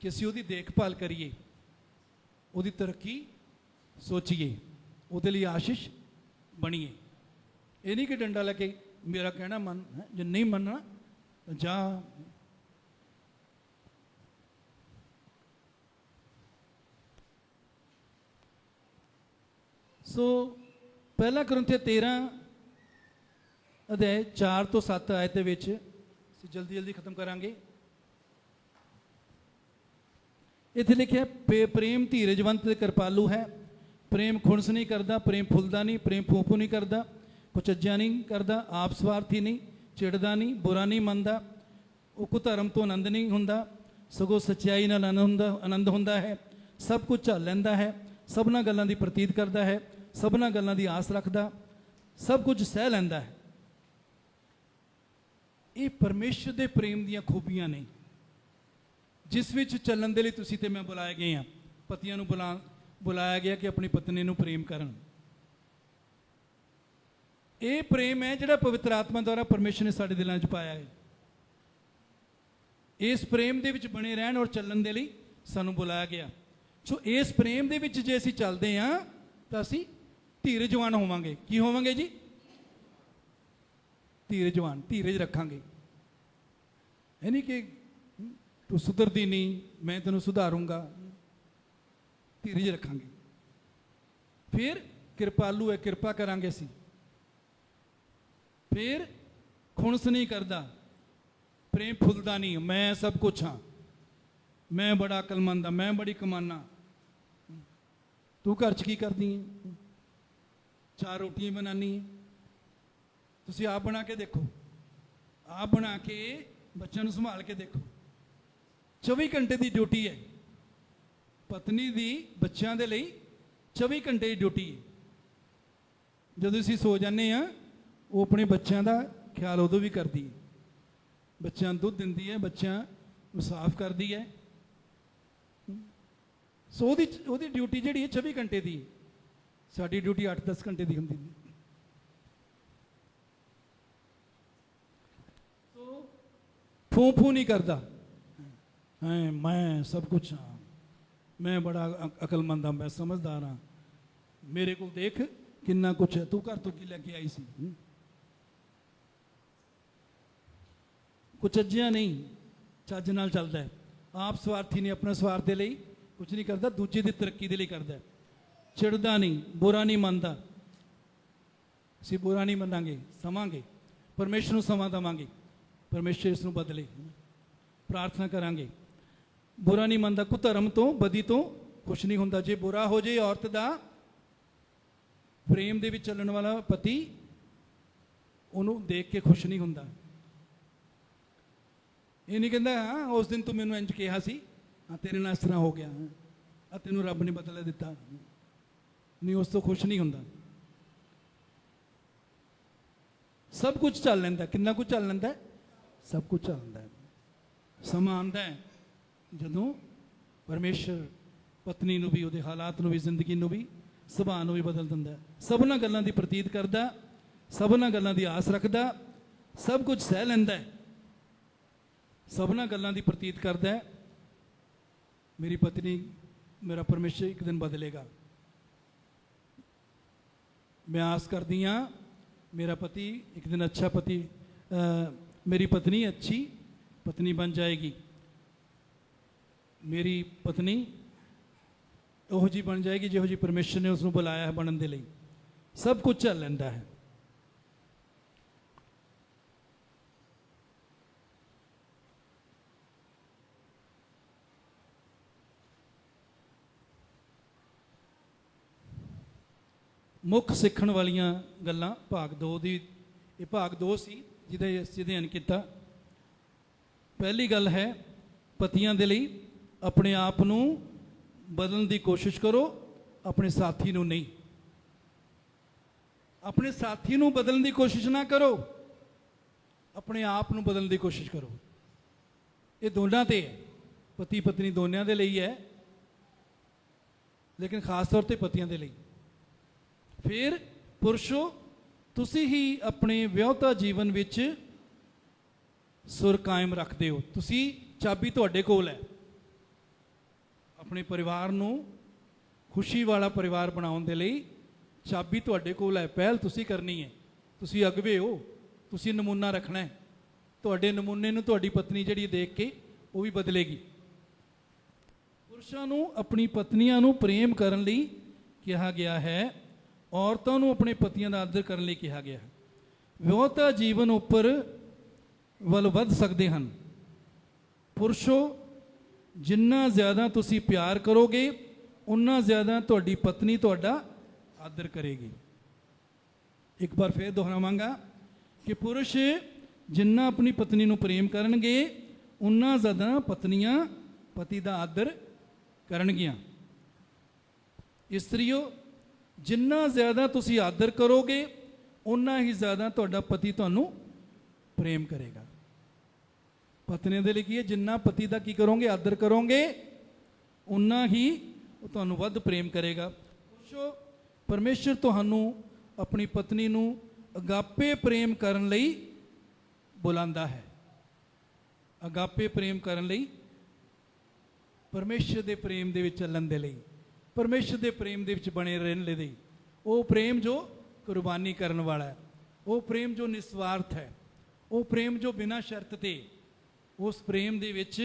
ਕਿ ਅਸੀਂ ਉਹਦੀ ਦੇਖਭਾਲ ਕਰੀਏ, ਉਹਦੀ ਤਰੱਕੀ ਸੋਚੀਏ, ਉਹਦੇ ਲਈ ਆਸ਼ੀਸ਼ ਬਣੀਏ। ਇਹ ਨਹੀਂ ਕਿ ਡੰਡਾ ਲੈ ਕੇ ਮੇਰਾ ਕਹਿਣਾ ਮੰਨ, ਜੇ ਨਹੀਂ ਮੰਨਣਾ ਤਾਂ ਜਾ। ਸੋ ਪਹਿਲਾ ਕੁਰਿੰਥੀਆਂ 13 ਅਧਿਆਇ 4 ਤੋਂ 7 ਆਇਤ ਦੇ ਵਿੱਚ ਅਸੀਂ ਜਲਦੀ ਖਤਮ ਕਰਾਂਗੇ। ਇੱਥੇ ਲਿਖਿਆ, ਪ੍ਰੇਮ ਧੀਰਜਵੰਤ ਤੇ ਕਿਰਪਾਲੂ ਹੈ, ਪ੍ਰੇਮ ਖੁਣਸ ਨਹੀਂ ਕਰਦਾ, ਪ੍ਰੇਮ ਫੁੱਲਦਾ ਨਹੀਂ, ਪ੍ਰੇਮ ਫੂਫੂ ਨਹੀਂ ਕਰਦਾ, ਕੁਚੱਜਿਆ ਨਹੀਂ ਕਰਦਾ, ਆਪ ਸਵਾਰਥੀ ਨਹੀਂ, ਚਿੜਦਾ ਨਹੀਂ, ਬੁਰਾ ਨਹੀਂ ਮੰਨਦਾ, ਉਹ ਕੁਧਰਮ ਤੋਂ ਆਨੰਦ ਨਹੀਂ ਹੁੰਦਾ, ਸਗੋਂ ਸੱਚਾਈ ਨਾਲ ਆਨੰਦ ਹੁੰਦਾ ਹੈ, ਸਭ ਕੁਝ ਝੱਲ ਲੈਂਦਾ ਹੈ, ਸਭਨਾਂ ਗੱਲਾਂ ਦੀ ਪ੍ਰਤੀਤ ਕਰਦਾ ਹੈ, ਸਭਨਾਂ ਗੱਲਾਂ ਦੀ ਆਸ ਰੱਖਦਾ, ਸਭ ਕੁਝ ਸਹਿ ਲੈਂਦਾ ਹੈ। ਇਹ ਪਰਮੇਸ਼ਰ ਦੇ ਪ੍ਰੇਮ ਦੀਆਂ ਖੂਬੀਆਂ ਨੇ, ਜਿਸ ਵਿੱਚ ਚੱਲਣ ਦੇ ਲਈ ਤੁਸੀਂ ਤੇ ਮੈਂ ਬੁਲਾਏ ਗਏ ਹਾਂ। ਪਤੀਆਂ ਨੂੰ ਬੁਲਾਇਆ ਗਿਆ ਕਿ ਆਪਣੀ ਪਤਨੀ ਨੂੰ ਪ੍ਰੇਮ ਕਰਨ। ਇਹ ਪ੍ਰੇਮ ਹੈ ਜਿਹੜਾ ਪਵਿੱਤਰ ਆਤਮਾ ਦੁਆਰਾ ਪਰਮੇਸ਼ਰ ਨੇ ਸਾਡੇ ਦਿਲਾਂ 'ਚ ਪਾਇਆ ਹੈ। ਇਸ ਪ੍ਰੇਮ ਦੇ ਵਿੱਚ ਬਣੇ ਰਹਿਣ ਔਰ ਚੱਲਣ ਦੇ ਲਈ ਸਾਨੂੰ ਬੁਲਾਇਆ ਗਿਆ। ਸੋ ਇਸ ਪ੍ਰੇਮ ਦੇ ਵਿੱਚ ਜੇ ਅਸੀਂ ਚੱਲਦੇ ਹਾਂ ਤਾਂ ਅਸੀਂ ਧੀਰਜਵਾਨ ਹੋਵਾਂਗੇ। ਕੀ ਹੋਵਾਂਗੇ ਜੀ? ਧੀਰਜਵਾਨ, ਧੀਰਜ ਰੱਖਾਂਗੇ। ਇਹ ਨਹੀਂ ਕਿ ਤੂੰ ਸੁਧਰਦੀ ਨਹੀਂ, ਮੈਂ ਤੈਨੂੰ ਸੁਧਾਰੂੰਗਾ। ਧੀਰਜ ਰੱਖਾਂਗੇ। ਫਿਰ ਕਿਰਪਾਲੂ ਹੈ, ਕਿਰਪਾ ਕਰਾਂਗੇ ਅਸੀਂ। ਫਿਰ ਖੁਣਸ ਨਹੀਂ ਕਰਦਾ, ਪ੍ਰੇਮ ਫੁੱਲਦਾ ਨਹੀਂ, ਮੈਂ ਸਭ ਕੁਛ ਹਾਂ, ਮੈਂ ਬੜਾ ਅਕਲਮੰਦ ਹਾਂ, ਮੈਂ ਬੜੀ ਕਮਾਨਾ। ਤੂੰ ਘਰ 'ਚ ਕੀ ਕਰਦੀ ਹੈ? 4 ਰੋਟੀਆਂ ਬਣਾਉਣੀ ਹੈ। ਤੁਸੀਂ ਆਪ ਬਣਾ ਕੇ ਦੇਖੋ, ਆਪ ਬਣਾ ਕੇ ਬੱਚਿਆਂ ਨੂੰ ਸੰਭਾਲ ਕੇ ਦੇਖੋ। 24 ਘੰਟੇ ਦੀ ਡਿਊਟੀ ਹੈ ਪਤਨੀ ਦੀ, ਬੱਚਿਆਂ ਦੇ ਲਈ 24 ਘੰਟੇ ਦੀ ਡਿਊਟੀ ਹੈ। ਜਦੋਂ ਅਸੀਂ ਸੋ ਜਾਂਦੇ ਹਾਂ, ਉਹ ਆਪਣੇ ਬੱਚਿਆਂ ਦਾ ਖਿਆਲ ਉਦੋਂ ਵੀ ਕਰਦੀ ਹੈ। ਬੱਚਿਆਂ ਨੂੰ ਦੁੱਧ ਦਿੰਦੀ ਹੈ, ਬੱਚਿਆਂ ਨੂੰ ਸਾਫ਼ ਕਰਦੀ ਹੈ। ਸੋ ਉਹਦੀ ਡਿਊਟੀ ਜਿਹੜੀ ਹੈ 24 ਘੰਟੇ ਦੀ ਹੈ। ਸਾਡੀ ਡਿਊਟੀ 8-10 ਘੰਟੇ ਦੀ ਹੁੰਦੀ ਹੈ। ਸੋ ਫੂ ਨਹੀਂ ਕਰਦਾ, ਮੈਂ ਸਭ ਕੁਛ ਹਾਂ, ਮੈਂ ਬੜਾ ਅਕਲਮੰਦ ਹਾਂ, ਮੈਂ ਸਮਝਦਾਰ ਹਾਂ, ਮੇਰੇ ਕੋਲ ਦੇਖ ਕਿੰਨਾ ਕੁਛ ਹੈ, ਤੂੰ ਘਰ ਤੋਂ ਕੀ ਲੈ ਕੇ ਆਈ ਸੀ। ਕੁਚੱਜਿਆ ਨਹੀਂ, ਚੱਜ ਨਾਲ ਚੱਲਦਾ ਹੈ। ਆਪ ਸਵਾਰਥੀ ਨਹੀਂ, ਆਪਣੇ ਸਵਾਰਥ ਦੇ ਲਈ ਕੁਝ ਨਹੀਂ ਕਰਦਾ, ਦੂਜੇ ਦੀ ਤਰੱਕੀ ਦੇ ਲਈ ਕਰਦਾ। ਚਿੜਦਾ ਨਹੀਂ, ਬੁਰਾ ਨਹੀਂ ਮੰਨਦਾ। ਅਸੀਂ ਬੁਰਾ ਨਹੀਂ ਮੰਨਾਂਗੇ, ਸਮਾਂਗੇ, ਪਰਮੇਸ਼ਰ ਨੂੰ ਸਮਾਂ ਦੇਵਾਂਗੇ, ਪਰਮੇਸ਼ਰ ਇਸ ਨੂੰ ਬਦਲੇ, ਪ੍ਰਾਰਥਨਾ ਕਰਾਂਗੇ। ਬੁਰਾ ਨਹੀਂ ਮੰਨਦਾ, ਕੁਧਰਮ ਤੋਂ, ਬਦੀ ਤੋਂ ਖੁਸ਼ ਨਹੀਂ ਹੁੰਦਾ। ਜੇ ਬੁਰਾ ਹੋ ਜੇ ਔਰਤ ਦਾ, ਪ੍ਰੇਮ ਦੇ ਵਿੱਚ ਚੱਲਣ ਵਾਲਾ ਪਤੀ ਉਹਨੂੰ ਦੇਖ ਕੇ ਖੁਸ਼ ਨਹੀਂ ਹੁੰਦਾ। ਇਹ ਨਹੀਂ ਕਹਿੰਦਾ ਹਾਂ ਉਸ ਦਿਨ ਤੂੰ ਮੈਨੂੰ ਇੰਜ ਕਿਹਾ ਸੀ, ਹਾਂ ਤੇਰੇ ਨਾਲ ਇਸ ਤਰ੍ਹਾਂ ਹੋ ਗਿਆ, ਆ ਤੈਨੂੰ ਰੱਬ ਨੇ ਬਦਲਾ ਦਿੱਤਾ, ਨਹੀਂ, ਉਸ ਤੋਂ ਖੁਸ਼ ਨਹੀਂ ਹੁੰਦਾ। ਸਭ ਕੁਝ ਚੱਲ ਲੈਂਦਾ। ਕਿੰਨਾ ਕੁਝ ਚੱਲ ਲੈਂਦਾ? ਸਭ ਕੁਝ ਚੱਲ ਲੈਂਦਾ। ਸਮਾਂ ਆਉਂਦਾ ਹੈ ਜਦੋਂ ਪਰਮੇਸ਼ਰ ਪਤਨੀ ਨੂੰ ਵੀ, ਉਹਦੇ ਹਾਲਾਤ ਨੂੰ ਵੀ, ਜ਼ਿੰਦਗੀ ਨੂੰ ਵੀ ਸੁਭਾਅ ਨੂੰ ਵੀ ਬਦਲ ਦਿੰਦਾ, ਸਭਨਾਂ ਗੱਲਾਂ ਦੀ ਪ੍ਰਤੀਤ ਕਰਦਾ, ਸਭਨਾਂ ਗੱਲਾਂ ਦੀ ਆਸ ਰੱਖਦਾ, ਸਭ ਕੁਝ ਸਹਿ ਲੈਂਦਾ, ਸਭਨਾਂ ਗੱਲਾਂ ਦੀ ਪ੍ਰਤੀਤ ਕਰਦਾ। ਮੇਰੀ ਪਤਨੀ, ਮੇਰਾ ਪਰਮੇਸ਼ਰ ਇੱਕ ਦਿਨ ਬਦਲੇਗਾ। मैं आस करती हाँ मेरा पति एक दिन अच्छा पति, मेरी पत्नी अच्छी पत्नी बन जाएगी, मेरी पत्नी ओहो जी बन जाएगी जिहो जी परमेश्वर ने उसको बुलाया है बनने के लिए। सब कुछ चल लेंदा है। ਮੁੱਖ ਸਿੱਖਣ ਵਾਲੀਆਂ ਗੱਲਾਂ ਭਾਗ 2 ਦੀ, ਇਹ ਭਾਗ 2 ਸੀ ਜਿਹਦਾ ਅਸੀਂ ਅਧਿਐਨ ਕੀਤਾ। ਪਹਿਲੀ ਗੱਲ ਹੈ, ਪਤੀਆਂ ਦੇ ਲਈ ਆਪਣੇ ਆਪ ਨੂੰ ਬਦਲਣ ਦੀ ਕੋਸ਼ਿਸ਼ ਕਰੋ, ਆਪਣੇ ਸਾਥੀ ਨੂੰ ਨਹੀਂ। ਆਪਣੇ ਸਾਥੀ ਨੂੰ ਬਦਲਣ ਦੀ ਕੋਸ਼ਿਸ਼ ਨਾ ਕਰੋ, ਆਪਣੇ ਆਪ ਨੂੰ ਬਦਲਣ ਦੀ ਕੋਸ਼ਿਸ਼ ਕਰੋ। ਇਹ ਦੋਨਾਂ ਤੇ ਹੈ, ਪਤੀ ਪਤਨੀ ਦੋਨਿਆਂ ਦੇ ਲਈ ਹੈ, ਲੇਕਿਨ ਖਾਸ ਤੌਰ ਤੇ ਪਤੀਆਂ ਦੇ ਲਈ। फिर पुरुषो, तुसी ही अपने विआहता जीवन विच सुर कायम रखते हो। तुसी चाबी तुहाडे कोल है, अपने परिवार नूं खुशी वाला परिवार बनाउण दे लई चाबी तुहाडे कोल है। पहल तुसी करनी है, तुसी अगवे हो, तुसी नमूना रखना है। तुहाडे नमूने नूं तुहाडी पत्नी जिहड़ी देख के वो भी बदलेगी। पुरुषां नूं अपनी पत्नियां नूं प्रेम करन लई कहा गया है, औरतों को अपने पतियों का आदर करने लिए कहा गया है। विआहता जीवन उपर वल वध सकते हैं। पुरुषों, जिन्ना ज़्यादा तुसी प्यार करोगे उन्ना ज़्यादा तुहाडी पत्नी तुहाडा आदर करेगी। एक बार फिर दोहरावांगा कि पुरुष जिन्ना अपनी पत्नी नूं प्रेम करनगे उन्ना ज़्यादा पत्नियां पति का आदर करनगियां। स्त्रियों, जिन्ना ज़्यादा तुसी आदर करोगे उन्ना ही ज़्यादा तुहाडा पति तुहानूं प्रेम करेगा। पत्नियों के लिए की है, जिन्ना पति का की करोगे आदर करोगे उन्ना ही वो तुहानूं वध प्रेम करेगा। पुरुषो, परमेश्वर तुहानूं अपनी पत्नी नूं अगापे प्रेम करन लई बुलांदा है। अगापे प्रेम करन लई, परमेश्वर के प्रेम दे विच चलण दे लई, परमेश्वर के प्रेम दे विच बने रहने लई। वो प्रेम जो कुर्बानी करन वाला है, वो प्रेम जो निस्वार्थ है, वो प्रेम जो बिना शर्त ते, उस प्रेम दे विच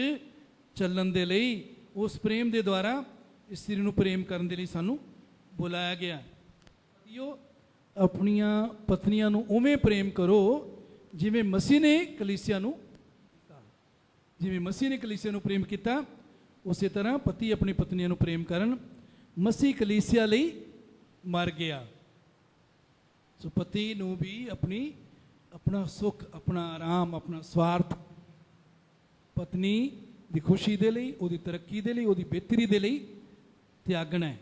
चलण दे लई, उस प्रेम दे द्वारा स्त्री नूं प्रेम करन दे लई सानूं बुलाया गया। पतियो, अपनियां पत्नियां नूं उवें प्रेम करो जिवें मसीह ने कलीसिया नूं, जिवें मसीह ने कलीसिया नूं प्रेम किया, उस तरह पति अपनी पत्नियां नूं प्रेम करन। मसीह कलीसिया लई मर गया, सो पति नूं भी अपना सुख, अपना आराम, अपना स्वार्थ पत्नी की खुशी दे लई, उहदी तरक्की दे लई, उहदी बेहतरी दे लई त्यागना है।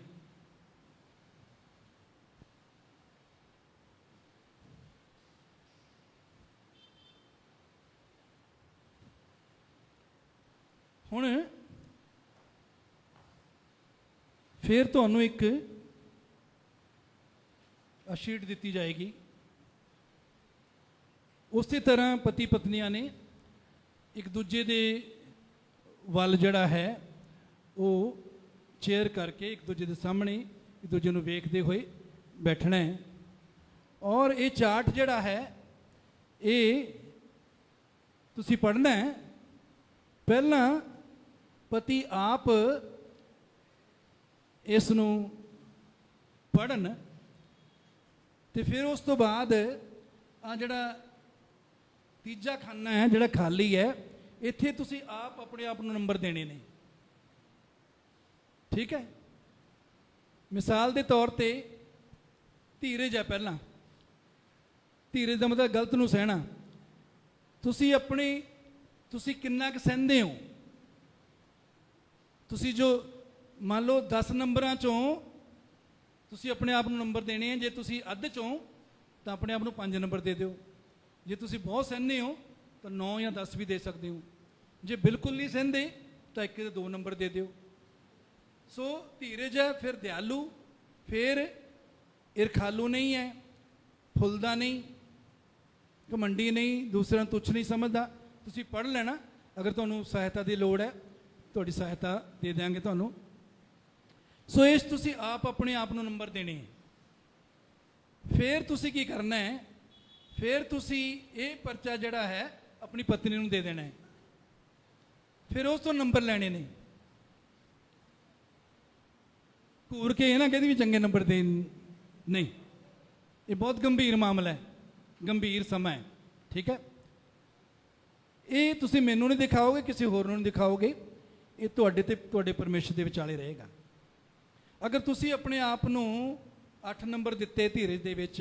हुण फिर तुहानूं एक शीट दी जाएगी। उस तरह पति पत्नियां ने एक दूजे दे वल जिहड़ा है वो चेयर करके एक दूजे के सामने एक दूजे नूं वेखदे होए बैठना है। और ये चार्ट जिहड़ा है ये तुसी पढ़ना है। पहला पति आप इस नूं पढ़न ते फिर उस तो बाद आ जिहड़ा तीजा खाना है जिहड़ा खाली है, इत्थे तुसी आप अपने आप नूं नंबर देने ने। ठीक है, मिसाल के तौर पर धीरज है। पहला धीरज का मतलब गलत नूं सहना। तुसी अपने तुसी किन्ना क सहंदे हो। तुसी जो मान लो 10 नंबरां चों तुसी अपने आप नूं नंबर देने हैं। जे तुसी अध चों तो अपने आप नूं 5 नंबर दे दिओ। जे तुसी बहुत सहने हो तो 9 या 10 भी दे सकते हो। जे बिल्कुल नहीं सहंदे तो 1 या 2 नंबर दे दिओ। सो धीरज है, फिर दयालु, फिर ईरखालू नहीं है, फुलदा नहीं, घमंडी नहीं, दूसरों तुच्छ नहीं समझदा। तुसी पढ़ लेना, अगर तुहानू सहायता की लोड़ है तुहाडी सहायता दे देंगे तुहानू। सो इस तुसी आप अपने आप नू नंबर देने हैं। फिर तुसी की करना है, फिर तुसी ये परचा जड़ा है अपनी पत्नी नू दे देना है, फिर उस तो नंबर लेने ने। घूर के ये ना कहती भी चंगे नंबर दे, नहीं, ये बहुत गंभीर मामला है, गंभीर समा है, ठीक है। ये तुसी मैनू नहीं दिखाओगे, किसी होर नू नहीं दिखाओगे, ये तुहाडे ते तुहाडे परमेश्वर दे विचाले रहेगा। अगर तुसी अपने आप नू 8 नंबर दिते धीरज दे विच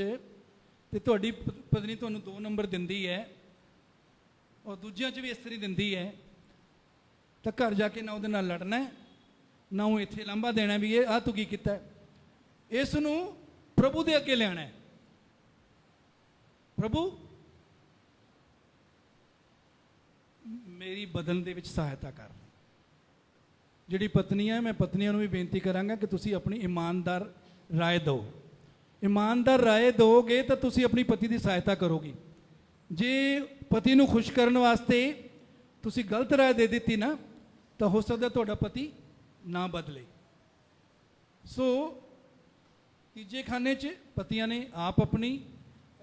ते तुहाडी पत्नी तुहानू 2 नंबर दिंदी है और दूजियां च भी इस तरह दिंदी है, तो घर जाके ना उहदे नाल लड़ना है, ना वो इत्थे लांभा देना भी ये आ तू की कीता है। इस नू प्रभु दे अगे लियाना है। प्रभु मेरी बदलण दे विच सहायता कर। जिहड़ी पत्नी है, मैं पत्नियों नू भी बेनती करांगा कि तुसी अपनी ईमानदार राय दो। ईमानदार राय दोगे तो तुसी अपनी पति की सहायता करोगी। जे पति नू खुश करने वास्ते तुसी गलत राय दे दी ना, तो हो सकता तुहाडा पति ना बदले। सो तीजे खाने च पतियां ने आप अपनी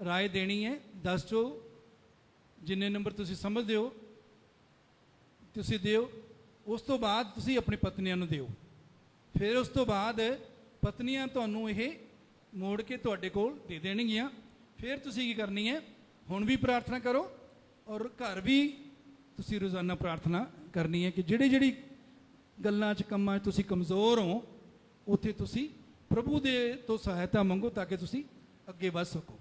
राय देनी है। दस चो जिन्ने नंबर तुसी समझदे हो तुसी दिओ, उस तो बाद तुसी अपनी पत्नियां नू दिओ। फिर उस तो बाद पत्नियां तुहानू ये मोड़ के तुहाडे कोल दे देणगियां। फिर तुसी की करनी है, हुण भी प्रार्थना करो और घर भी तुसी रोज़ाना प्रार्थना करनी है कि जिहड़ी जिहड़ी गल्लां च कम्मां च तुसी कमज़ोर हो, उत्थे तुसी प्रभु दे तो सहायता मंगो ताकि तुसी अगे वध सको।